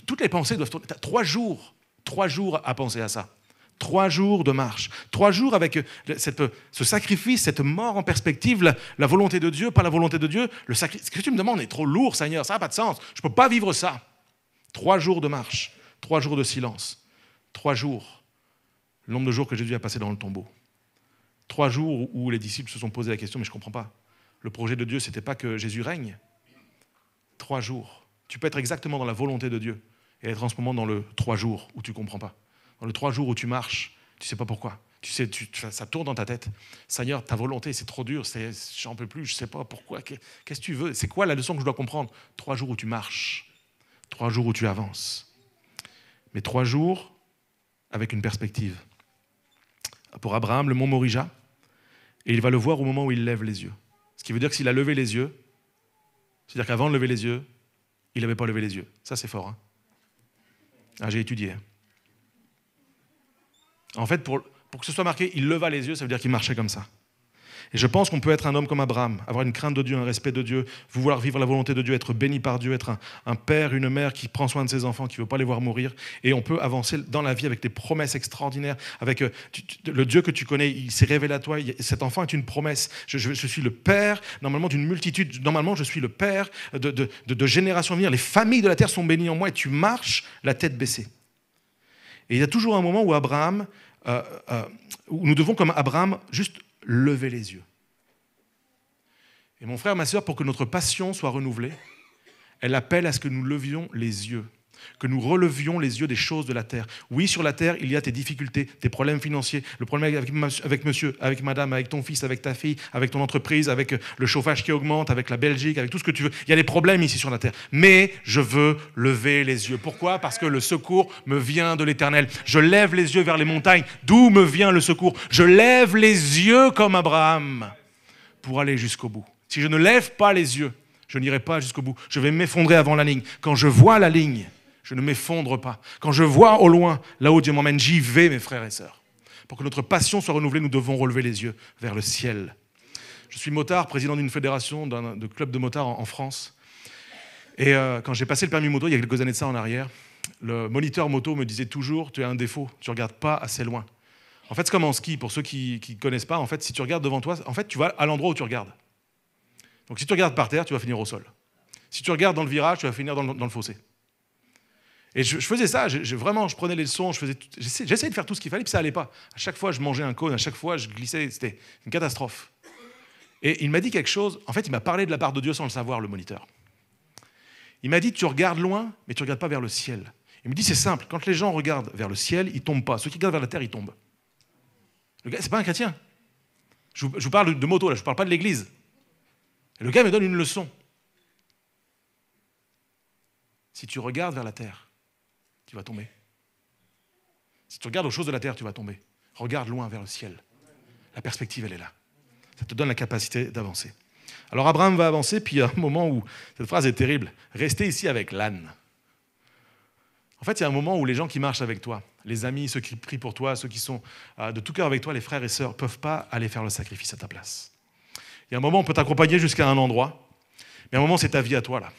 Toutes les pensées doivent tourner. 3 jours à penser à ça. 3 jours de marche. 3 jours avec ce sacrifice, cette mort en perspective, la volonté de Dieu, pas la volonté de Dieu. Ce que tu me demandes est trop lourd, Seigneur, ça n'a pas de sens. Je ne peux pas vivre ça. 3 jours de marche, 3 jours de silence. 3 jours, le nombre de jours que Jésus a passé dans le tombeau. 3 jours où les disciples se sont posé la question, mais je ne comprends pas. Le projet de Dieu, ce n'était pas que Jésus règne. 3 jours. Tu peux être exactement dans la volonté de Dieu et être en ce moment dans le 3 jours où tu ne comprends pas. Dans le 3 jours où tu marches, tu ne sais pas pourquoi. Ça tourne dans ta tête. Seigneur, ta volonté, c'est trop dur, j'en peux plus, je ne sais pas pourquoi. Qu'est-ce que tu veux? C'est quoi la leçon que je dois comprendre? 3 jours où tu marches. 3 jours où tu avances. Mais 3 jours avec une perspective. Pour Abraham, le mont Morija Et il va le voir au moment où il lève les yeux. Ce qui veut dire que s'il a levé les yeux, c'est-à-dire qu'avant de lever les yeux, il n'avait pas levé les yeux. Ça, c'est fort. Hein. Ah, j'ai étudié. En fait, pour que ce soit marqué, il leva les yeux, ça veut dire qu'il marchait comme ça. Et je pense qu'on peut être un homme comme Abraham, avoir une crainte de Dieu, un respect de Dieu, vouloir vivre la volonté de Dieu, être béni par Dieu, être un père, une mère qui prend soin de ses enfants, qui ne veut pas les voir mourir. Et on peut avancer dans la vie avec des promesses extraordinaires, avec le Dieu que tu connais, il s'est révélé à toi. Cet enfant est une promesse. Je suis le père, normalement, d'une multitude. Normalement, je suis le père de générations à venir. Les familles de la terre sont bénies en moi et tu marches la tête baissée. Et il y a toujours un moment où où nous devons, comme Abraham, juste lever les yeux. Et mon frère, ma sœur, pour que notre passion soit renouvelée, elle appelle à ce que nous levions les yeux, que nous relevions les yeux des choses de la terre. Oui, sur la terre, il y a tes difficultés, tes problèmes financiers, le problème avec monsieur, avec madame, avec ton fils, avec ta fille, avec ton entreprise, avec le chauffage qui augmente, avec la Belgique, avec tout ce que tu veux. Il y a des problèmes ici sur la terre. Mais je veux lever les yeux. Pourquoi ? Parce que le secours me vient de l'Éternel. Je lève les yeux vers les montagnes. D'où me vient le secours ? Je lève les yeux comme Abraham pour aller jusqu'au bout. Si je ne lève pas les yeux, je n'irai pas jusqu'au bout. Je vais m'effondrer avant la ligne. Quand je vois la ligne, je ne m'effondre pas. Quand je vois au loin, là où Dieu m'emmène, j'y vais, mes frères et sœurs. Pour que notre passion soit renouvelée, nous devons relever les yeux vers le ciel. Je suis motard, président d'une fédération, de club de motards en France. Et quand j'ai passé le permis moto, il y a quelques années de ça en arrière, le moniteur moto me disait toujours, tu as un défaut, tu ne regardes pas assez loin. En fait, c'est comme en ski, pour ceux qui ne connaissent pas, en fait, si tu regardes devant toi, en fait, tu vas à l'endroit où tu regardes. Donc si tu regardes par terre, tu vas finir au sol. Si tu regardes dans le virage, tu vas finir dans le fossé. Et je faisais ça, je prenais les leçons, j'essayais de faire tout ce qu'il fallait, puis ça n'allait pas. À chaque fois, je mangeais un cône, à chaque fois, je glissais, c'était une catastrophe. Et il m'a dit quelque chose, en fait, il m'a parlé de la part de Dieu sans le savoir, le moniteur. Il m'a dit, tu regardes loin, mais tu ne regardes pas vers le ciel. Il me dit, c'est simple, quand les gens regardent vers le ciel, ils ne tombent pas. Ceux qui regardent vers la terre, ils tombent. Le gars, ce n'est pas un chrétien. Je vous parle de moto, là, je ne parle pas de l'église. Et le gars me donne une leçon. Si tu regardes vers la terre, tu vas tomber. Si tu regardes aux choses de la terre, tu vas tomber. Regarde loin vers le ciel. La perspective, elle est là. Ça te donne la capacité d'avancer. Alors Abraham va avancer, puis il y a un moment où, cette phrase est terrible, restez ici avec l'âne. En fait, il y a un moment où les gens qui marchent avec toi, les amis, ceux qui prient pour toi, ceux qui sont de tout cœur avec toi, les frères et sœurs, ne peuvent pas aller faire le sacrifice à ta place. Il y a un moment où on peut t'accompagner jusqu'à un endroit, mais à un moment, c'est ta vie à toi, là.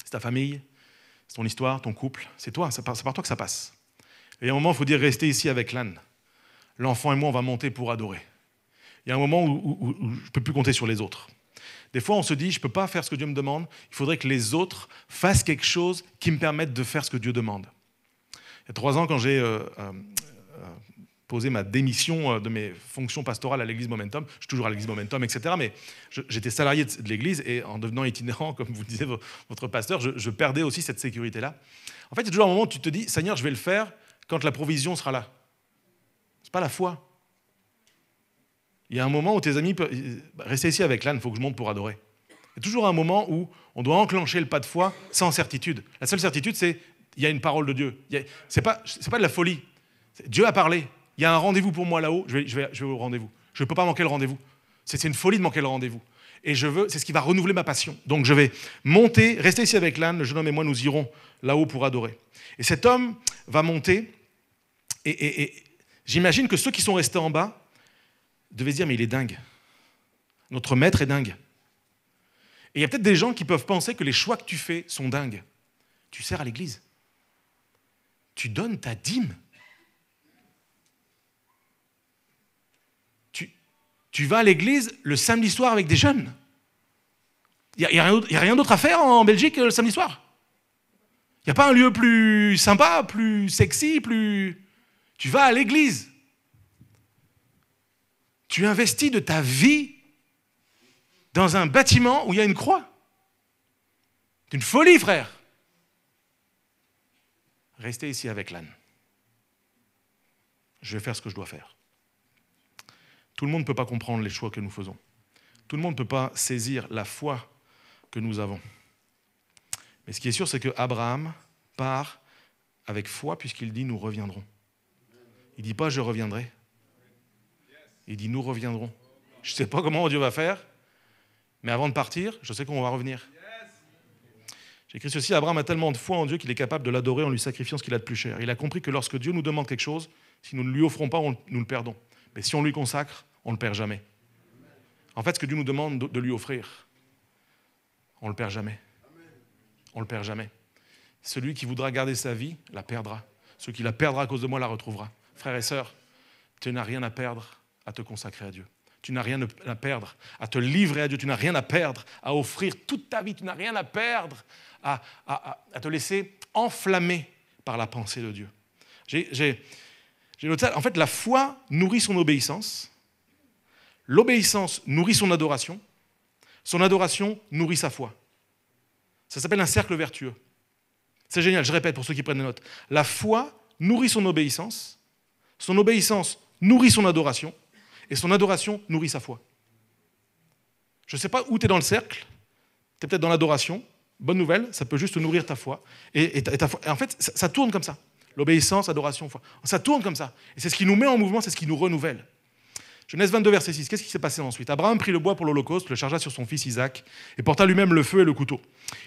C'est ta famille, c'est ton histoire, ton couple, c'est toi, c'est par toi que ça passe. Et il y a un moment, il faut dire, restez ici avec l'âne. L'enfant et moi, on va monter pour adorer. Il y a un moment où je ne peux plus compter sur les autres. Des fois, on se dit, je ne peux pas faire ce que Dieu me demande, il faudrait que les autres fassent quelque chose qui me permette de faire ce que Dieu demande. Il y a 3 ans, quand j'ai posé ma démission de mes fonctions pastorales à l'église Momentum, je suis toujours à l'église Momentum, etc., mais j'étais salarié de l'église et en devenant itinérant, comme vous disiez votre pasteur, je perdais aussi cette sécurité-là. En fait, il y a toujours un moment où tu te dis, Seigneur, je vais le faire quand la provision sera là. Ce n'est pas la foi. Il y a un moment où tes amis peuvent... Restez ici avec l'âne, il faut que je monte pour adorer. Il y a toujours un moment où on doit enclencher le pas de foi sans certitude. La seule certitude, c'est qu'il y a une parole de Dieu. Ce n'est pas de la folie. Dieu a parlé. Il y a un rendez-vous pour moi là-haut, je vais au rendez-vous. Je ne peux pas manquer le rendez-vous. C'est une folie de manquer le rendez-vous. Et c'est ce qui va renouveler ma passion. Donc je vais monter, rester ici avec l'âne, le jeune homme et moi, nous irons là-haut pour adorer. Et cet homme va monter, et j'imagine que ceux qui sont restés en bas devaient se dire, mais il est dingue. Notre maître est dingue. Et il y a peut-être des gens qui peuvent penser que les choix que tu fais sont dingues. Tu sers à l'église. Tu donnes ta dîme. Tu vas à l'église le samedi soir avec des jeunes. Il n'y a rien d'autre à faire en Belgique le samedi soir. Il n'y a pas un lieu plus sympa, plus sexy, plus... Tu vas à l'église. Tu investis de ta vie dans un bâtiment où il y a une croix. C'est une folie, frère. Restez ici avec l'âne. Je vais faire ce que je dois faire. Tout le monde ne peut pas comprendre les choix que nous faisons. Tout le monde ne peut pas saisir la foi que nous avons. Mais ce qui est sûr, c'est qu'Abraham part avec foi puisqu'il dit « nous reviendrons ». Il ne dit pas « je reviendrai ». Il dit « nous reviendrons ». Je ne sais pas comment Dieu va faire, mais avant de partir, je sais qu'on va revenir. J'ai écrit ceci, Abraham a tellement de foi en Dieu qu'il est capable de l'adorer en lui sacrifiant ce qu'il a de plus cher. Il a compris que lorsque Dieu nous demande quelque chose, si nous ne lui offrons pas, nous le perdons. Mais si on lui consacre, on ne le perd jamais. En fait, ce que Dieu nous demande de lui offrir, on ne le perd jamais. On ne le perd jamais. Celui qui voudra garder sa vie, la perdra. Celui qui la perdra à cause de moi, la retrouvera. Frères et sœurs, tu n'as rien à perdre à te consacrer à Dieu. Tu n'as rien à perdre à te livrer à Dieu. Tu n'as rien à perdre à offrir toute ta vie. Tu n'as rien à perdre à te laisser enflammer par la pensée de Dieu. J'ai noté, en fait, la foi nourrit son obéissance. L'obéissance nourrit son adoration. Son adoration nourrit sa foi. Ça s'appelle un cercle vertueux. C'est génial, je répète pour ceux qui prennent des notes. La foi nourrit son obéissance nourrit son adoration, et son adoration nourrit sa foi. Je ne sais pas où tu es dans le cercle, tu es peut-être dans l'adoration. Bonne nouvelle, ça peut juste nourrir ta foi. Et en fait, ça tourne comme ça. L'obéissance, adoration, foi. Ça tourne comme ça. Et c'est ce qui nous met en mouvement, c'est ce qui nous renouvelle. Genèse 22, verset 6. Qu'est-ce qui s'est passé ensuite? Abraham prit le bois pour l'Holocauste, le chargea sur son fils Isaac, et porta lui-même le feu et le couteau.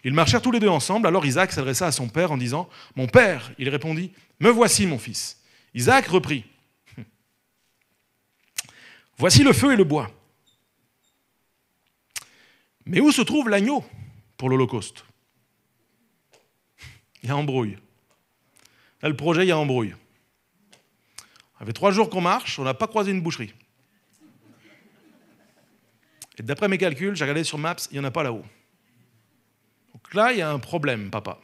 Ils marchèrent tous les deux ensemble. Alors Isaac s'adressa à son père en disant « Mon père !» Il répondit « Me voici, mon fils. » Isaac reprit « Voici le feu et le bois. Mais où se trouve l'agneau pour l'Holocauste ?» Il y a embrouille. Là, le projet, il y a embrouille. Ça fait 3 jours qu'on marche, on n'a pas croisé une boucherie. Et d'après mes calculs, j'ai regardé sur Maps, il n'y en a pas là-haut. Donc là, il y a un problème, papa.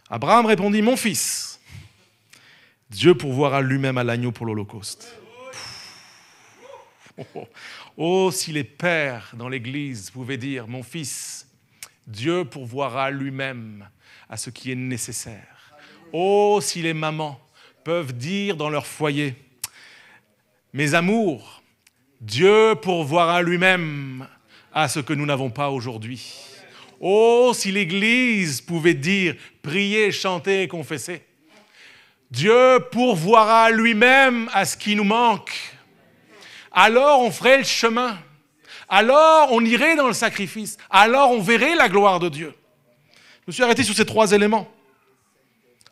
Abraham répondit, « Mon fils, Dieu pourvoira lui-même à l'agneau pour l'Holocauste. » Oh, si les pères dans l'Église pouvaient dire, « Mon fils, Dieu pourvoira lui-même à ce qui est nécessaire. » Oh, si les mamans peuvent dire dans leur foyer, « Mes amours, Dieu pourvoira lui-même à ce que nous n'avons pas aujourd'hui. » Oh, si l'Église pouvait dire, prier, chanter et confesser. Dieu pourvoira lui-même à ce qui nous manque. Alors on ferait le chemin. Alors on irait dans le sacrifice. Alors on verrait la gloire de Dieu. Je me suis arrêté sur ces 3 éléments.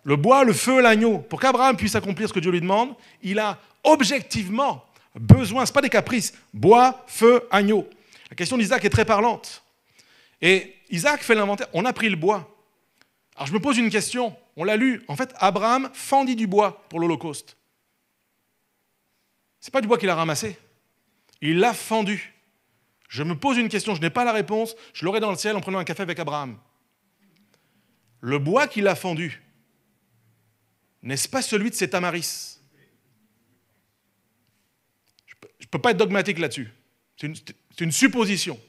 Le bois, le feu, l'agneau. Pour qu'Abraham puisse accomplir ce que Dieu lui demande, il a objectivement besoin, ce n'est pas des caprices, bois, feu, agneau. La question d'Isaac est très parlante. Et Isaac fait l'inventaire. On a pris le bois. Alors je me pose une question. On l'a lu. En fait, Abraham fendit du bois pour l'Holocauste. Ce n'est pas du bois qu'il a ramassé. Il l'a fendu. Je me pose une question. Je n'ai pas la réponse. Je l'aurai dans le ciel en prenant un café avec Abraham. Le bois qu'il a fendu, n'est-ce pas celui de ses tamaris? Je ne peux pas être dogmatique là-dessus. C'est une supposition.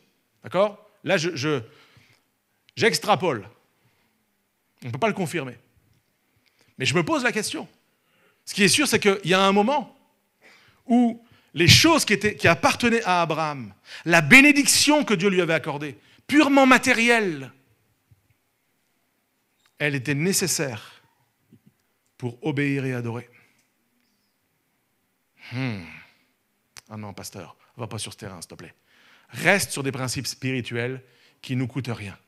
D'accord? Là, j'extrapole. On ne peut pas le confirmer. Mais je me pose la question. Ce qui est sûr, c'est qu'il y a un moment où les choses qui appartenaient à Abraham, la bénédiction que Dieu lui avait accordée, purement matérielle, elle était nécessaire pour obéir et adorer. Ah non, pasteur, on ne va pas sur ce terrain, s'il te plaît. Reste sur des principes spirituels qui ne nous coûtent rien.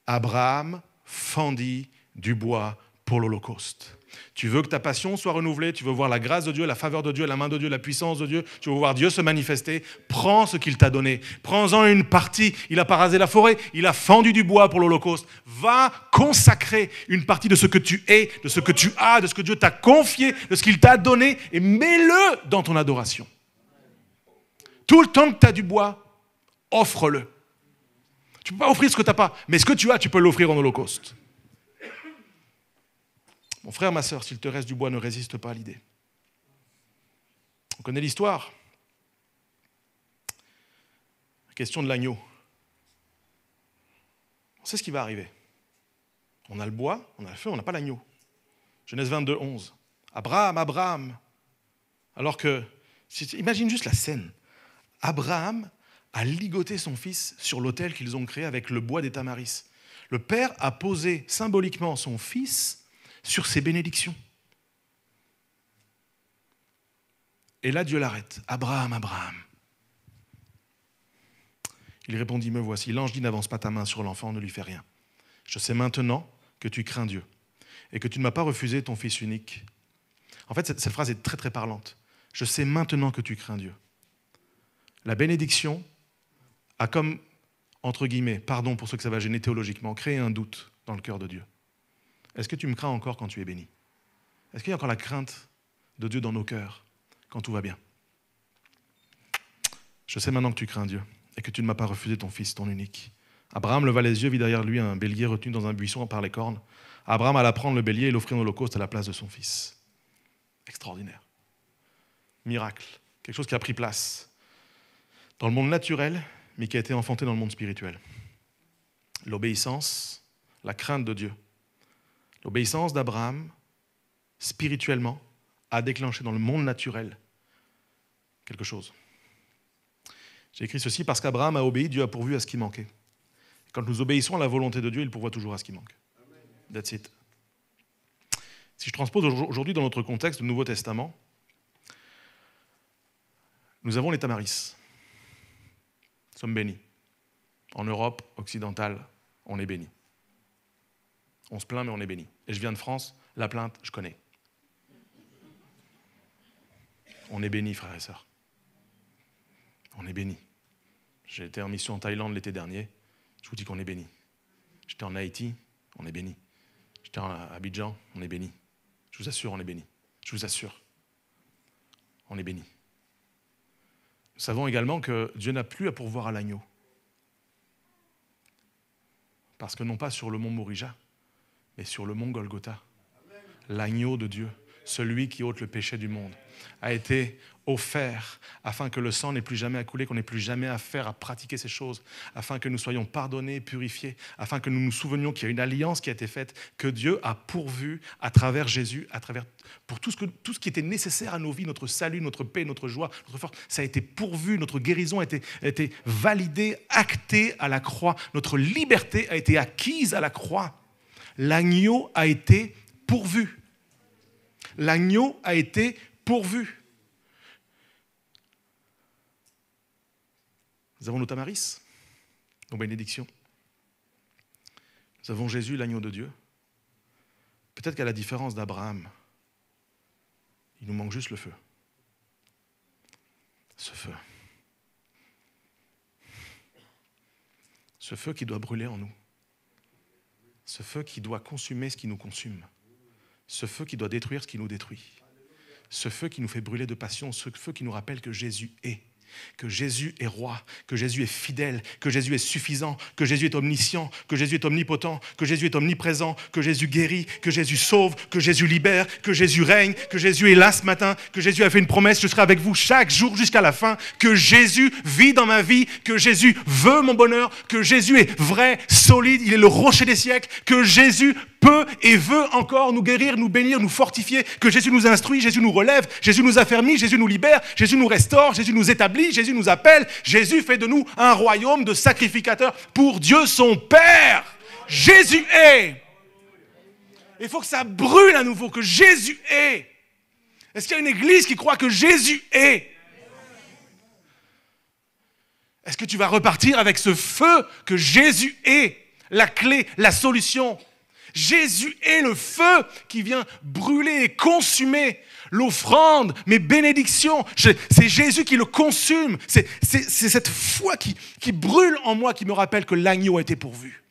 Abraham fendit du bois pour l'Holocauste. Tu veux que ta passion soit renouvelée, tu veux voir la grâce de Dieu, la faveur de Dieu, la main de Dieu, la puissance de Dieu, tu veux voir Dieu se manifester, prends ce qu'il t'a donné, prends-en une partie. Il n'a pas rasé la forêt, il a fendu du bois pour l'Holocauste. Va consacrer une partie de ce que tu es, de ce que tu as, de ce que Dieu t'a confié, de ce qu'il t'a donné, et mets-le dans ton adoration. Tout le temps que tu as du bois, offre-le. Tu ne peux pas offrir ce que tu n'as pas, mais ce que tu as, tu peux l'offrir en holocauste. Mon frère, ma sœur, s'il te reste du bois, ne résiste pas à l'idée. On connaît l'histoire. La question de l'agneau. On sait ce qui va arriver. On a le bois, on a le feu, on n'a pas l'agneau. Genèse 22, 11. Abraham, Abraham. Alors que, imagine juste la scène. Abraham a ligoté son fils sur l'autel qu'ils ont créé avec le bois des tamaris. Le père a posé symboliquement son fils sur ses bénédictions. Et là, Dieu l'arrête. Abraham, Abraham. Il répondit, me voici. L'ange dit, n'avance pas ta main sur l'enfant, ne lui fais rien. Je sais maintenant que tu crains Dieu et que tu ne m'as pas refusé ton fils unique. En fait, cette phrase est très très parlante. Je sais maintenant que tu crains Dieu. La bénédiction a comme, entre guillemets, pardon pour ceux que ça va gêner théologiquement, créé un doute dans le cœur de Dieu. Est-ce que tu me crains encore quand tu es béni? Est-ce qu'il y a encore la crainte de Dieu dans nos cœurs quand tout va bien? Je sais maintenant que tu crains Dieu et que tu ne m'as pas refusé ton fils, ton unique. Abraham leva les yeux, vit derrière lui un bélier retenu dans un buisson par les cornes. Abraham alla prendre le bélier et l'offrir en holocauste à la place de son fils. Extraordinaire. Miracle. Quelque chose qui a pris place dans le monde naturel, mais qui a été enfanté dans le monde spirituel. L'obéissance, la crainte de Dieu. L'obéissance d'Abraham, spirituellement, a déclenché dans le monde naturel quelque chose. J'ai écrit ceci parce qu'Abraham a obéi, Dieu a pourvu à ce qui manquait. Quand nous obéissons à la volonté de Dieu, il pourvoit toujours à ce qui manque. That's it. Si je transpose aujourd'hui dans notre contexte du Nouveau Testament, nous avons les Tamaris. Nous sommes bénis. En Europe occidentale, on est bénis. On se plaint, mais on est bénis. Et je viens de France, la plainte, je connais. On est bénis, frères et sœurs. On est bénis. J'ai été en mission en Thaïlande l'été dernier. Je vous dis qu'on est bénis. J'étais en Haïti, on est bénis. J'étais à Abidjan, on est bénis. Je vous assure, on est bénis. Je vous assure. On est bénis. Nous savons également que Dieu n'a plus à pourvoir à l'agneau. Parce que non pas sur le mont Morija, mais sur le mont Golgotha. L'agneau de Dieu, celui qui ôte le péché du monde, a été offert afin que le sang n'ait plus jamais à couler, qu'on n'ait plus jamais à pratiquer ces choses, afin que nous soyons pardonnés, purifiés, afin que nous nous souvenions qu'il y a une alliance qui a été faite, que Dieu a pourvu à travers Jésus, pour tout ce qui était nécessaire à nos vies, notre salut, notre paix, notre joie, notre force, ça a été pourvu, notre guérison a été validée, actée à la croix, notre liberté a été acquise à la croix. L'agneau a été pourvu. L'agneau a été pourvu. Nous avons nos tamaris, nos bénédictions. Nous avons Jésus, l'agneau de Dieu. Peut-être qu'à la différence d'Abraham, il nous manque juste le feu. Ce feu. Ce feu qui doit brûler en nous. Ce feu qui doit consumer ce qui nous consume. Ce feu qui doit détruire ce qui nous détruit. Ce feu qui nous fait brûler de passion. Ce feu qui nous rappelle que Jésus est. Que Jésus est roi, que Jésus est fidèle, que Jésus est suffisant, que Jésus est omniscient, que Jésus est omnipotent, que Jésus est omniprésent, que Jésus guérit, que Jésus sauve, que Jésus libère, que Jésus règne, que Jésus est là ce matin, que Jésus a fait une promesse, je serai avec vous chaque jour jusqu'à la fin, que Jésus vit dans ma vie, que Jésus veut mon bonheur, que Jésus est vrai, solide, il est le rocher des siècles, que Jésus peut et veut encore nous guérir, nous bénir, nous fortifier, que Jésus nous instruit, Jésus nous relève, Jésus nous affermit, Jésus nous libère, Jésus nous restaure, Jésus nous établit, Jésus nous appelle, Jésus fait de nous un royaume de sacrificateurs pour Dieu son Père. Jésus est. Il faut que ça brûle à nouveau, que Jésus est. Est-ce qu'il y a une église qui croit que Jésus est? Est-ce que tu vas repartir avec ce feu que Jésus est? La clé, la solution. Jésus est le feu qui vient brûler et consumer l'offrande, mes bénédictions. C'est Jésus qui le consume. C'est cette foi qui brûle en moi qui me rappelle que l'agneau a été pourvu.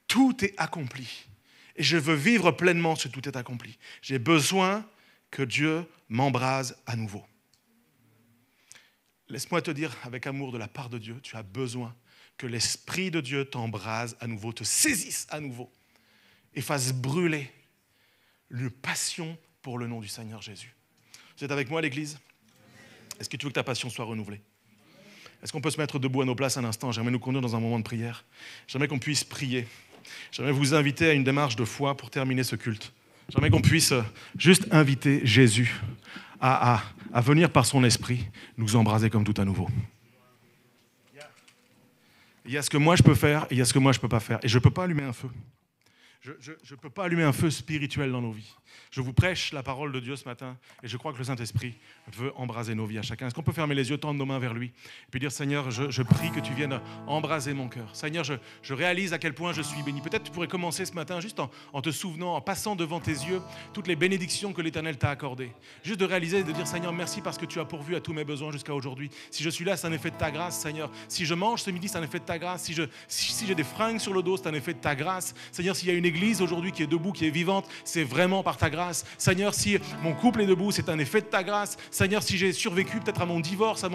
Tout est accompli. Et je veux vivre pleinement ce tout est accompli. J'ai besoin que Dieu m'embrase à nouveau. Laisse-moi te dire avec amour de la part de Dieu, tu as besoin que l'Esprit de Dieu t'embrase à nouveau, te saisisse à nouveau et fasse brûler une passion pour le nom du Seigneur Jésus. Vous êtes avec moi à l'église? Est-ce que tu veux que ta passion soit renouvelée? Est-ce qu'on peut se mettre debout à nos places un instant? J'aimerais nous conduire dans un moment de prière. J'aimerais qu'on puisse prier. J'aimerais vous inviter à une démarche de foi pour terminer ce culte. J'aimerais qu'on puisse juste inviter Jésus à venir par son esprit nous embraser comme tout à nouveau. Il y a ce que moi je peux faire et il y a ce que moi je ne peux pas faire. Et je ne peux pas allumer un feu. Je ne peux pas allumer un feu spirituel dans nos vies. Je vous prêche la parole de Dieu ce matin et je crois que le Saint-Esprit veut embraser nos vies à chacun. Est-ce qu'on peut fermer les yeux, tendre nos mains vers lui et puis dire, Seigneur, je prie que tu viennes embraser mon cœur. Seigneur, je réalise à quel point je suis béni. Peut-être tu pourrais commencer ce matin juste en te souvenant, en passant devant tes yeux toutes les bénédictions que l'Éternel t'a accordées. Juste de réaliser et de dire, Seigneur, merci parce que tu as pourvu à tous mes besoins jusqu'à aujourd'hui. Si je suis là, c'est un effet de ta grâce, Seigneur. Si je mange ce midi, c'est un effet de ta grâce. Si j'ai des fringues sur le dos, c'est un effet de ta grâce. Seigneur, s'il y a une église aujourd'hui qui est debout, qui est vivante, c'est vraiment par ta grâce. Seigneur, si mon couple est debout, c'est un effet de ta grâce. Seigneur, si j'ai survécu peut-être à mon divorce, à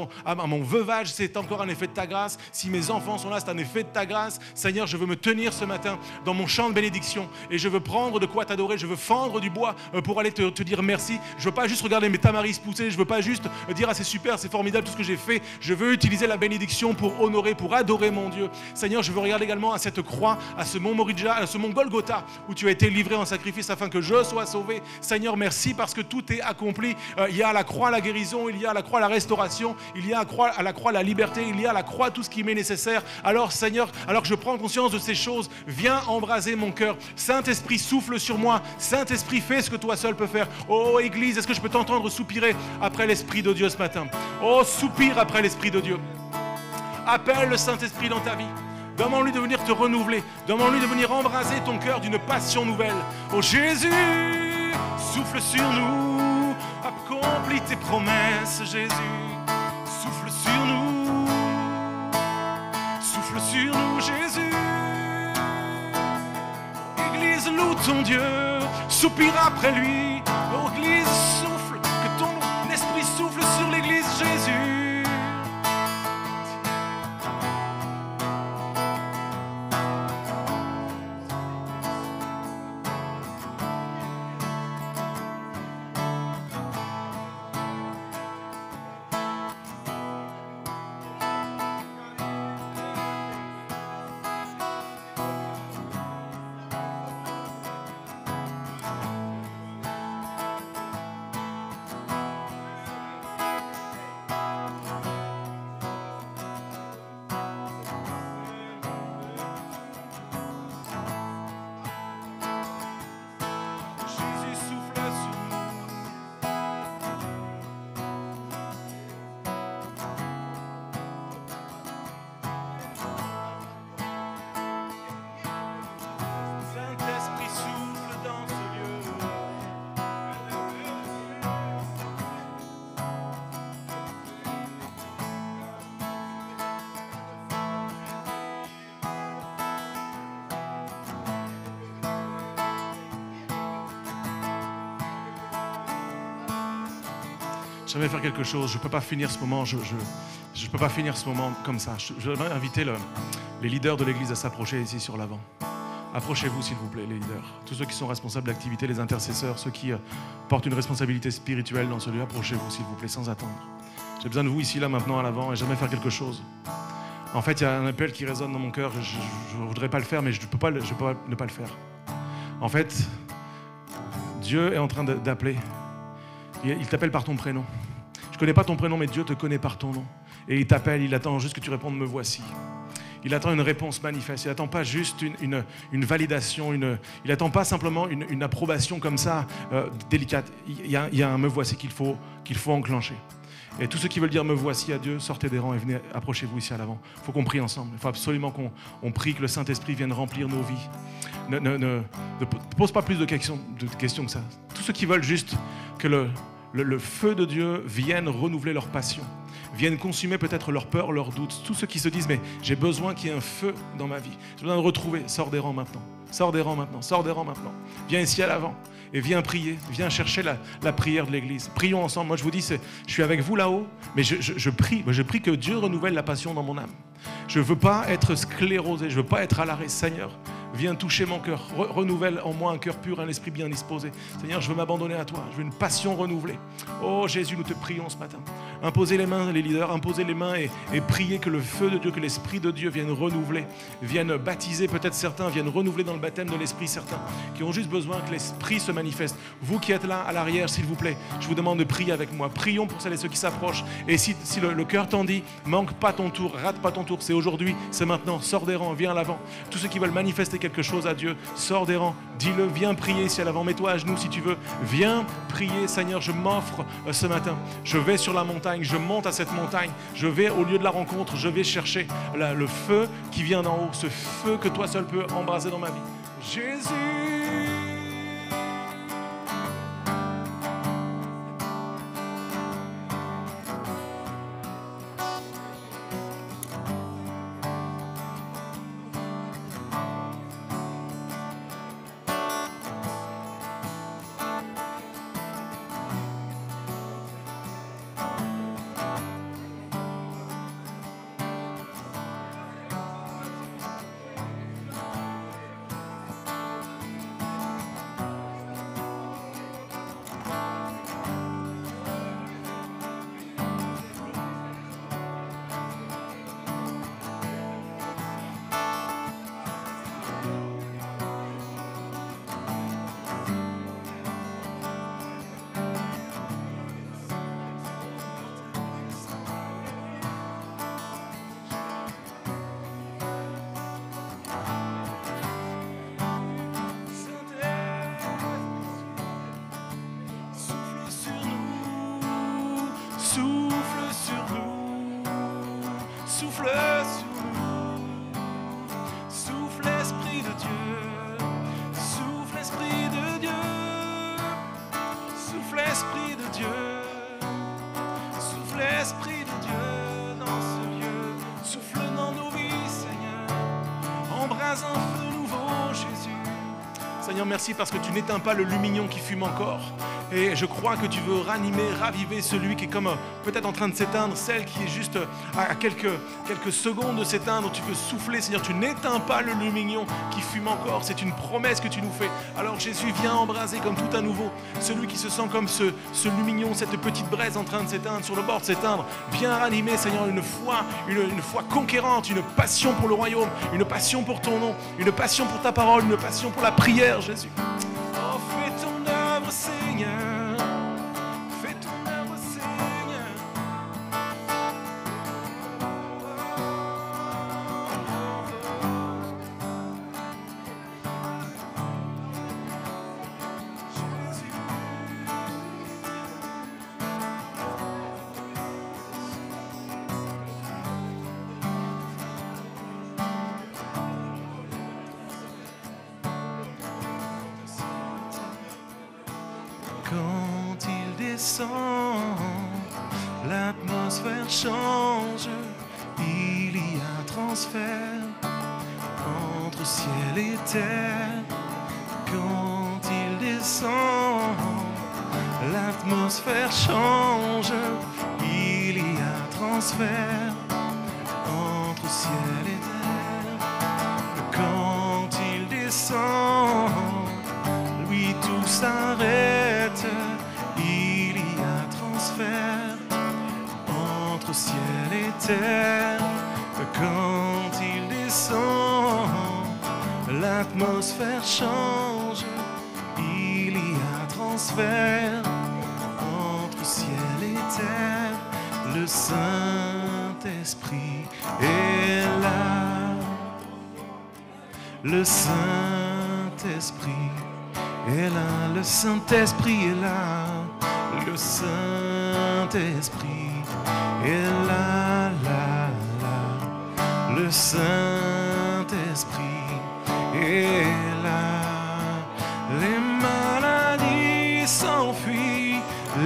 mon veuvage, c'est encore un effet de ta grâce. Si mes enfants sont là, c'est un effet de ta grâce. Seigneur, je veux me tenir ce matin dans mon champ de bénédiction et je veux prendre de quoi t'adorer. Je veux fendre du bois pour aller te dire merci. Je veux pas juste regarder mes tamaris pousser. Je veux pas juste dire ah c'est super, c'est formidable tout ce que j'ai fait. Je veux utiliser la bénédiction pour honorer, pour adorer mon Dieu. Seigneur, je veux regarder également à cette croix, à ce mont Moridja, à ce mont Golgotha où tu as été livré en sacrifice afin que je sois sauvé. Seigneur, merci parce que tout est accompli. Il y a à la croix la guérison, il y a à la croix la restauration, il y a à la croix la liberté, il y a à la croix tout ce qui m'est nécessaire. Alors Seigneur, alors que je prends conscience de ces choses, viens embraser mon cœur. Saint-Esprit, souffle sur moi. Saint-Esprit, fais ce que toi seul peux faire. Oh Église, est-ce que je peux t'entendre soupirer après l'Esprit de Dieu ce matin? Oh, soupire après l'Esprit de Dieu. Appelle le Saint-Esprit dans ta vie. Demande-lui de venir te renouveler. Demande-lui de venir embraser ton cœur d'une passion nouvelle. Oh Jésus, souffle sur nous. Accomplis tes promesses, Jésus. Souffle sur nous. Souffle sur nous, Jésus. Église, loue ton Dieu. Soupire après lui. Oh Église, souffle. Que ton esprit souffle sur l'Église, Jésus. J'aimerais faire quelque chose, je ne peux pas finir ce moment, je peux pas finir ce moment comme ça. Je vais inviter les leaders de l'Église à s'approcher ici sur l'avant. Approchez-vous s'il vous plaît, les leaders. Tous ceux qui sont responsables d'activité, les intercesseurs, ceux qui portent une responsabilité spirituelle dans ce lieu, approchez-vous s'il vous plaît, sans attendre. J'ai besoin de vous ici, là, maintenant, à l'avant, et j'aimerais faire quelque chose. En fait, il y a un appel qui résonne dans mon cœur, je ne voudrais pas le faire, mais je ne peux pas ne pas le faire. En fait, Dieu est en train d'appeler. Il t'appelle par ton prénom. Je ne connais pas ton prénom, mais Dieu te connaît par ton nom. Et il t'appelle, il attend juste que tu répondes « Me voici ». Il attend une réponse manifeste. Il n'attend pas juste une validation. Il n'attend pas simplement une approbation comme ça, délicate. Il y a un « Me voici » qu'il faut enclencher. Et tous ceux qui veulent dire « Me voici » à Dieu, sortez des rangs et venez, approchez-vous ici à l'avant. Il faut qu'on prie ensemble. Il faut absolument qu'on prie que le Saint-Esprit vienne remplir nos vies. Ne pose pas plus de questions que ça. Tous ceux qui veulent juste que le feu de Dieu vienne renouveler leur passion, vienne consumer peut-être leur peur, leurs doutes. Tous ceux qui se disent « Mais j'ai besoin qu'il y ait un feu dans ma vie. J'ai besoin de retrouver. » Sors des rangs maintenant. Sors des rangs maintenant. Sors des rangs maintenant. Viens ici à l'avant et viens prier. Viens chercher la prière de l'Église. Prions ensemble. Moi, je vous dis, je suis avec vous là-haut, mais je prie. Je prie que Dieu renouvelle la passion dans mon âme. Je ne veux pas être sclérosé. Je ne veux pas être à l'arrêt. Seigneur, viens toucher mon cœur. Renouvelle en moi un cœur pur, un esprit bien disposé. Seigneur, je veux m'abandonner à toi. Je veux une passion renouvelée. Oh Jésus, nous te prions ce matin. Imposez les mains, les leaders, imposez les mains et priez que le feu de Dieu, que l'Esprit de Dieu vienne renouveler, vienne baptiser peut-être certains, vienne renouveler dans le baptême de l'Esprit certains, qui ont juste besoin que l'Esprit se manifeste. Vous qui êtes là à l'arrière, s'il vous plaît, je vous demande de prier avec moi. Prions pour celles et ceux qui s'approchent. Et si le cœur t'en dit, manque pas ton tour, rate pas ton tour, c'est aujourd'hui, c'est maintenant, sors des rangs, viens à l'avant. Tous ceux qui veulent manifester quelque chose à Dieu, sors des rangs, dis-le, viens prier ici à l'avant, mets-toi à genoux si tu veux, viens prier, Seigneur, je m'offre ce matin, je vais sur la montagne, je monte à cette montagne, je vais au lieu de la rencontre, je vais chercher le feu qui vient d'en haut, ce feu que toi seul peux embraser dans ma vie. Jésus. Seigneur, merci parce que tu n'éteins pas le lumignon qui fume encore. Et je crois que tu veux ranimer, raviver celui qui est comme peut-être en train de s'éteindre, celle qui est juste à quelques secondes de s'éteindre. Tu veux souffler, Seigneur, tu n'éteins pas le lumignon qui fume encore. C'est une promesse que tu nous fais. Alors Jésus, viens embraser comme tout à nouveau celui qui se sent comme ce lumignon, cette petite braise en train de s'éteindre, sur le bord de s'éteindre. Viens ranimer, Seigneur, une foi conquérante, une passion pour le royaume, une passion pour ton nom, une passion pour ta parole, une passion pour la prière, Jésus. Oh, fais ton œuvre, Seigneur. Fais ton œuvre, Seigneur. Quand il descend, l'atmosphère change, il y a transfert entre ciel et terre. Quand il descend, l'atmosphère change, il y a transfert entre ciel et terre. Quand il descend, lui tout s'arrête, il y a transfert entre ciel et terre. Quand il descend, l'atmosphère change, il y a transfert entre ciel et terre. Le Saint-Esprit est là, le Saint-Esprit est là, le Saint-Esprit est là, le Saint-Esprit est là, là, là. Le Saint-Esprit est là. Les maladies s'enfuient,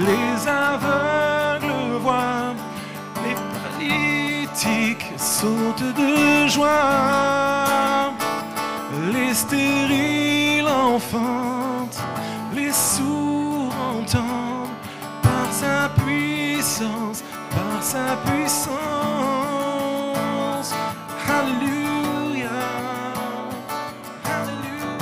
les aveugles voient, les paralytiques sautent de joie, les stériles enfantent, les sourds entendent, par sa puissance, par sa puissance. Alléluia, alléluia.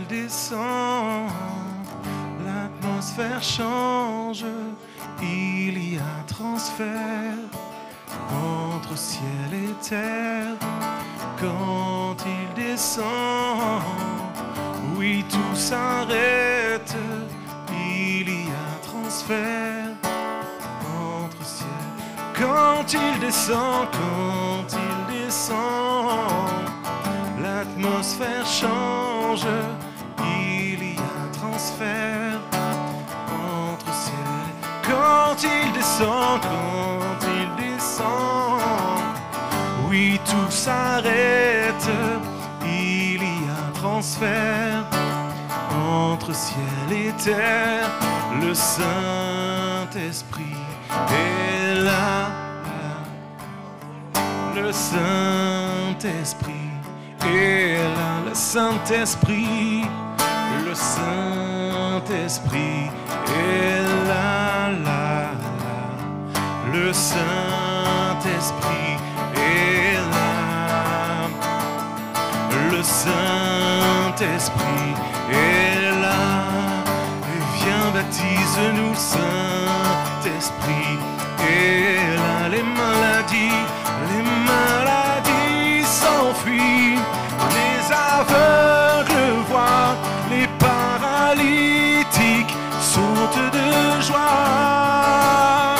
descend, l'atmosphère change, il y a transfert entre ciel et terre. Quand il descend, oui, tout s'arrête, il y a transfert entre ciel. Quand il descend, l'atmosphère change, il y a transfert entre ciel. Quand il descend, oui, tout s'arrête, il y a transfert entre ciel et terre. Le Saint-Esprit est là. Le Saint-Esprit est là. Le Saint-Esprit, le Saint-Esprit est là, là, là. Le Saint-Esprit est là. Le Saint-Esprit est là. Et viens, baptise-nous, Saint-Esprit est là. Les maladies s'enfuient, les aveugles voient, les paralytiques sautent de joie,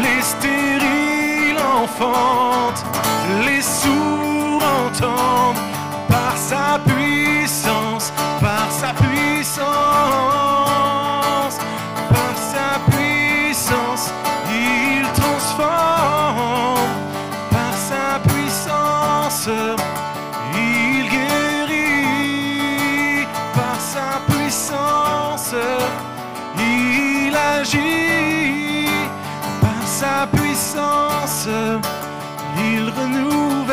les stériles enfantent, les sourds entendent, par sa puissance, par sa puissance, par sa puissance, il transforme, par sa puissance, il guérit, par sa puissance, il agit, par sa puissance, il renouvelle.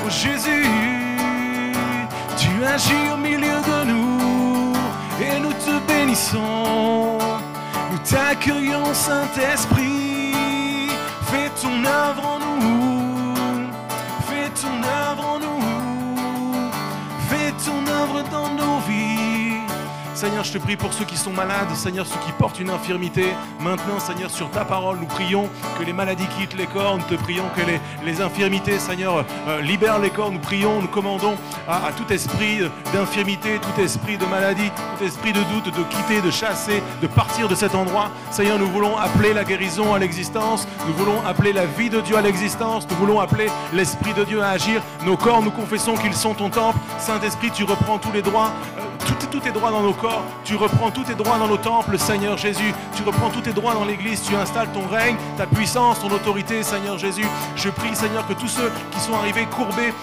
Oh Jésus, tu agis au milieu de nous et nous te bénissons. Nous t'accueillons, Saint-Esprit, fais ton œuvre en nous, fais ton œuvre en nous, fais ton œuvre dans nos vies. Seigneur, je te prie pour ceux qui sont malades, Seigneur, ceux qui portent une infirmité. Maintenant, Seigneur, sur ta parole, nous prions que les maladies quittent les corps. Nous te prions que les infirmités, Seigneur, libèrent les corps. Nous prions, nous commandons à tout esprit d'infirmité, tout esprit de maladie, tout esprit de doute, de quitter, de chasser, de partir de cet endroit. Seigneur, nous voulons appeler la guérison à l'existence. Nous voulons appeler la vie de Dieu à l'existence. Nous voulons appeler l'Esprit de Dieu à agir. Nos corps, nous confessons qu'ils sont ton temple. Saint-Esprit, tu reprends tous les droits. Tous tes droits dans nos corps, tu reprends tous tes droits dans nos temples, Seigneur Jésus, tu reprends tous tes droits dans l'Église, tu installes ton règne, ta puissance, ton autorité, Seigneur Jésus. Je prie, Seigneur, que tous ceux qui sont arrivés courbés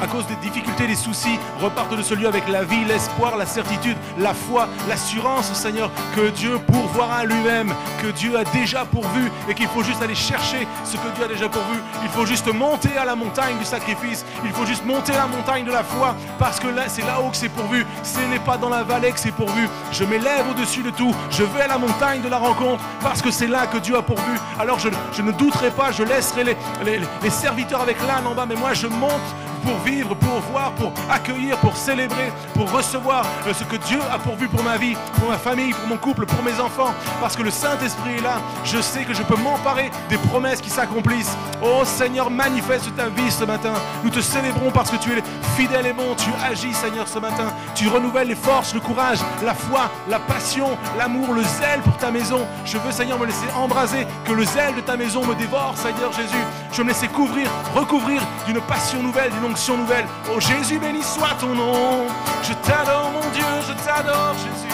à cause des difficultés, des soucis, repartent de ce lieu avec la vie, l'espoir, la certitude, la foi, l'assurance, Seigneur, que Dieu pourvoira lui-même, que Dieu a déjà pourvu et qu'il faut juste aller chercher ce que Dieu a déjà pourvu. Il faut juste monter à la montagne du sacrifice, il faut juste monter à la montagne de la foi, parce que là, c'est là-haut que c'est pourvu, ce n'est pas dans la vallée que c'est pourvu. Je m'élève au-dessus de tout, je vais à la montagne de la rencontre, parce que c'est là que Dieu a pourvu. Alors je ne douterai pas, je laisserai les serviteurs avec l'âne en bas, mais moi je monte pour vivre, pour voir, pour accueillir, pour célébrer, pour recevoir ce que Dieu a pourvu pour ma vie, pour ma famille, pour mon couple, pour mes enfants, parce que le Saint-Esprit est là. Je sais que je peux m'emparer des promesses qui s'accomplissent. Oh Seigneur, manifeste ta vie ce matin. Nous te célébrons parce que tu es fidèle et bon. Tu agis, Seigneur, ce matin. Tu renouvelles les forces, le courage, la foi, la passion, l'amour, le zèle pour ta maison. Je veux, Seigneur, me laisser embraser, que le zèle de ta maison me dévore, Seigneur Jésus. Je veux me laisser couvrir, recouvrir d'une passion nouvelle, d'une onction nouvelle. Oh Jésus, béni soit ton nom. Je t'adore, mon Dieu, je t'adore, Jésus.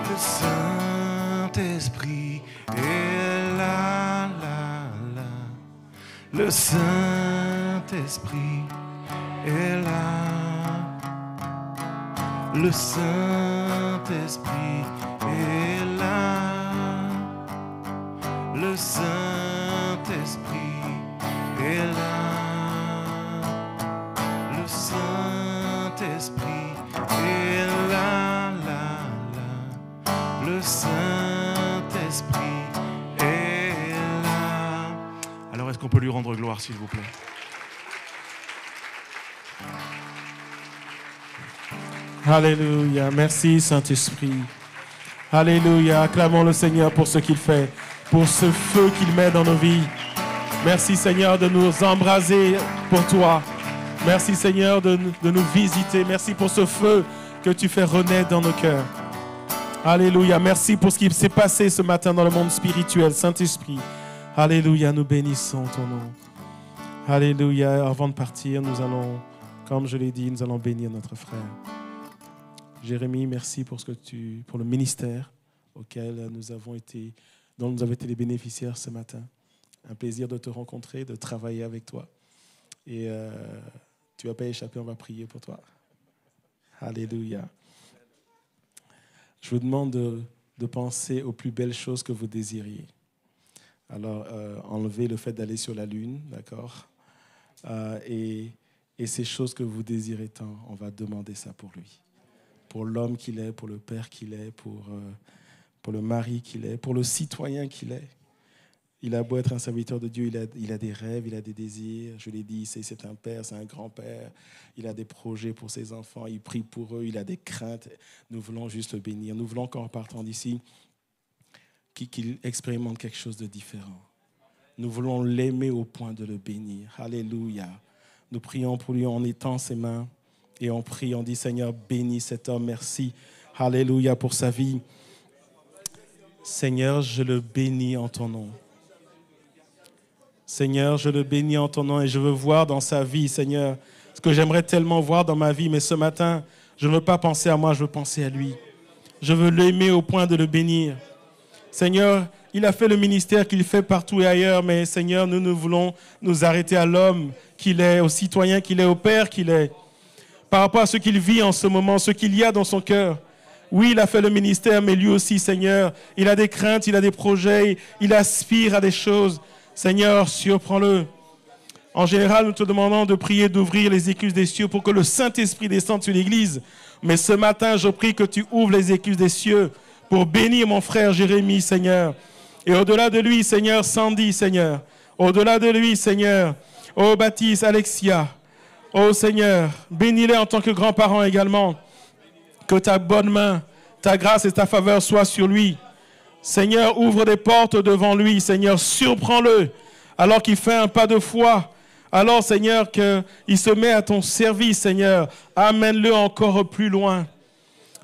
Le Saint-Esprit est là, là, là. Le Saint-Esprit est là. Le Saint-Esprit est là. Le Saint-Esprit est là. Le Saint-Esprit est là, là, là. Le Saint-Esprit est rendre gloire, s'il vous plaît. Alléluia. Merci, Saint-Esprit. Alléluia. Acclamons le Seigneur pour ce qu'il fait, pour ce feu qu'il met dans nos vies. Merci, Seigneur, de nous embraser pour toi. Merci, Seigneur, de nous visiter. Merci pour ce feu que tu fais renaître dans nos cœurs. Alléluia. Merci pour ce qui s'est passé ce matin dans le monde spirituel. Saint-Esprit. Alléluia. Nous bénissons ton nom. Alléluia. Avant de partir, nous allons, comme je l'ai dit, nous allons bénir notre frère. Jérémie, merci pour pour le ministère auquel dont nous avons été les bénéficiaires ce matin. Un plaisir de te rencontrer, de travailler avec toi. Et tu ne vas pas échapper, on va prier pour toi. Alléluia. Je vous demande de penser aux plus belles choses que vous désiriez. Alors, enlevez le fait d'aller sur la lune, d'accord? Et ces choses que vous désirez tant, on va demander ça pour lui. Pour l'homme qu'il est, pour le père qu'il est, pour le mari qu'il est, pour le citoyen qu'il est. Il a beau être un serviteur de Dieu, il a des rêves, il a des désirs. Je l'ai dit, c'est un père, c'est un grand-père. Il a des projets pour ses enfants, il prie pour eux, il a des craintes. Nous voulons juste le bénir. Nous voulons qu'en partant d'ici, qu'il expérimente quelque chose de différent. Nous voulons l'aimer au point de le bénir. Alléluia. Nous prions pour lui en étendant ses mains. Et on prie, on dit, Seigneur, bénis cet homme, merci. Alléluia pour sa vie. Seigneur, je le bénis en ton nom. Seigneur, je le bénis en ton nom et je veux voir dans sa vie, Seigneur, ce que j'aimerais tellement voir dans ma vie. Mais ce matin, je ne veux pas penser à moi, je veux penser à lui. Je veux l'aimer au point de le bénir. Seigneur, il a fait le ministère qu'il fait partout et ailleurs, mais Seigneur, nous voulons nous arrêter à l'homme qu'il est, au citoyen qu'il est, au père qu'il est. Par rapport à ce qu'il vit en ce moment, ce qu'il y a dans son cœur. Oui, il a fait le ministère, mais lui aussi, Seigneur, il a des craintes, il a des projets, il aspire à des choses. Seigneur, surprends-le. En général, nous te demandons de prier, d'ouvrir les écluses des cieux pour que le Saint-Esprit descende sur l'Église. Mais ce matin, je prie que tu ouvres les écluses des cieux pour bénir mon frère Jérémie, Seigneur. Et au-delà de lui, Seigneur, Sandy, Seigneur. Au-delà de lui, Seigneur, oh Baptiste, Alexia. Oh Seigneur, bénis-les en tant que grands-parents également. Que ta bonne main, ta grâce et ta faveur soient sur lui. Seigneur, ouvre des portes devant lui. Seigneur, surprends-le alors qu'il fait un pas de foi. Alors, Seigneur, qu'il se met à ton service, Seigneur. Amène-le encore plus loin.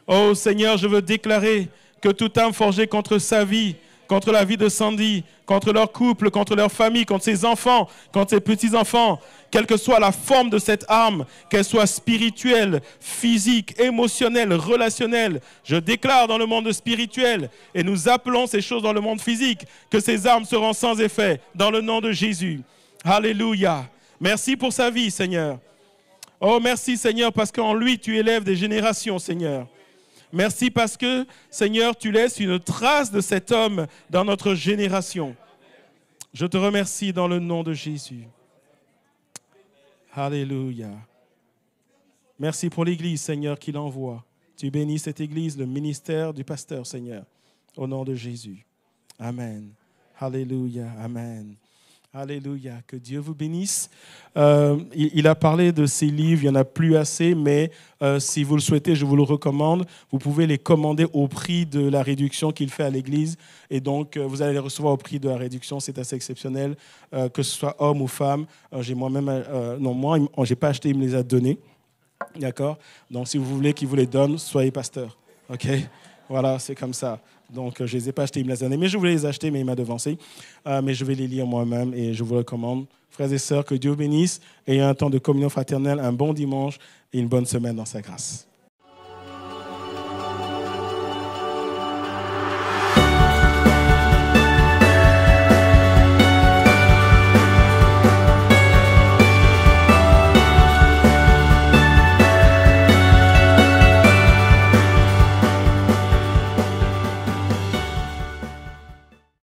Oh Seigneur, je veux déclarer que toute âme forgée contre sa vie, contre la vie de Sandy, contre leur couple, contre leur famille, contre ses enfants, contre ses petits-enfants, quelle que soit la forme de cette arme, qu'elle soit spirituelle, physique, émotionnelle, relationnelle, je déclare dans le monde spirituel, et nous appelons ces choses dans le monde physique, que ces armes seront sans effet, dans le nom de Jésus. Alléluia. Merci pour sa vie, Seigneur. Oh, merci, Seigneur, parce qu'en lui, tu élèves des générations, Seigneur. Merci parce que, Seigneur, tu laisses une trace de cet homme dans notre génération. Je te remercie dans le nom de Jésus. Alléluia. Merci pour l'Église, Seigneur, qu'il envoie. Tu bénis cette Église, le ministère du pasteur, Seigneur, au nom de Jésus. Amen. Alléluia. Amen. Alléluia, que Dieu vous bénisse. Il a parlé de ces livres, il n'y en a plus assez, mais si vous le souhaitez, je vous le recommande. Vous pouvez les commander au prix de la réduction qu'il fait à l'Église. Et donc, vous allez les recevoir au prix de la réduction, c'est assez exceptionnel, que ce soit homme ou femme. Moi, je n'ai pas acheté, il me les a donnés. D'accord? Donc, si vous voulez qu'il vous les donne, soyez pasteur. OK? Voilà, c'est comme ça. Donc, je ne les ai pas achetés, il me les a donnés. Mais je voulais les acheter, mais il m'a devancé. Mais je vais les lire moi-même et je vous recommande. Frères et sœurs, que Dieu bénisse. Ayez un temps de communion fraternelle, un bon dimanche et une bonne semaine dans sa grâce.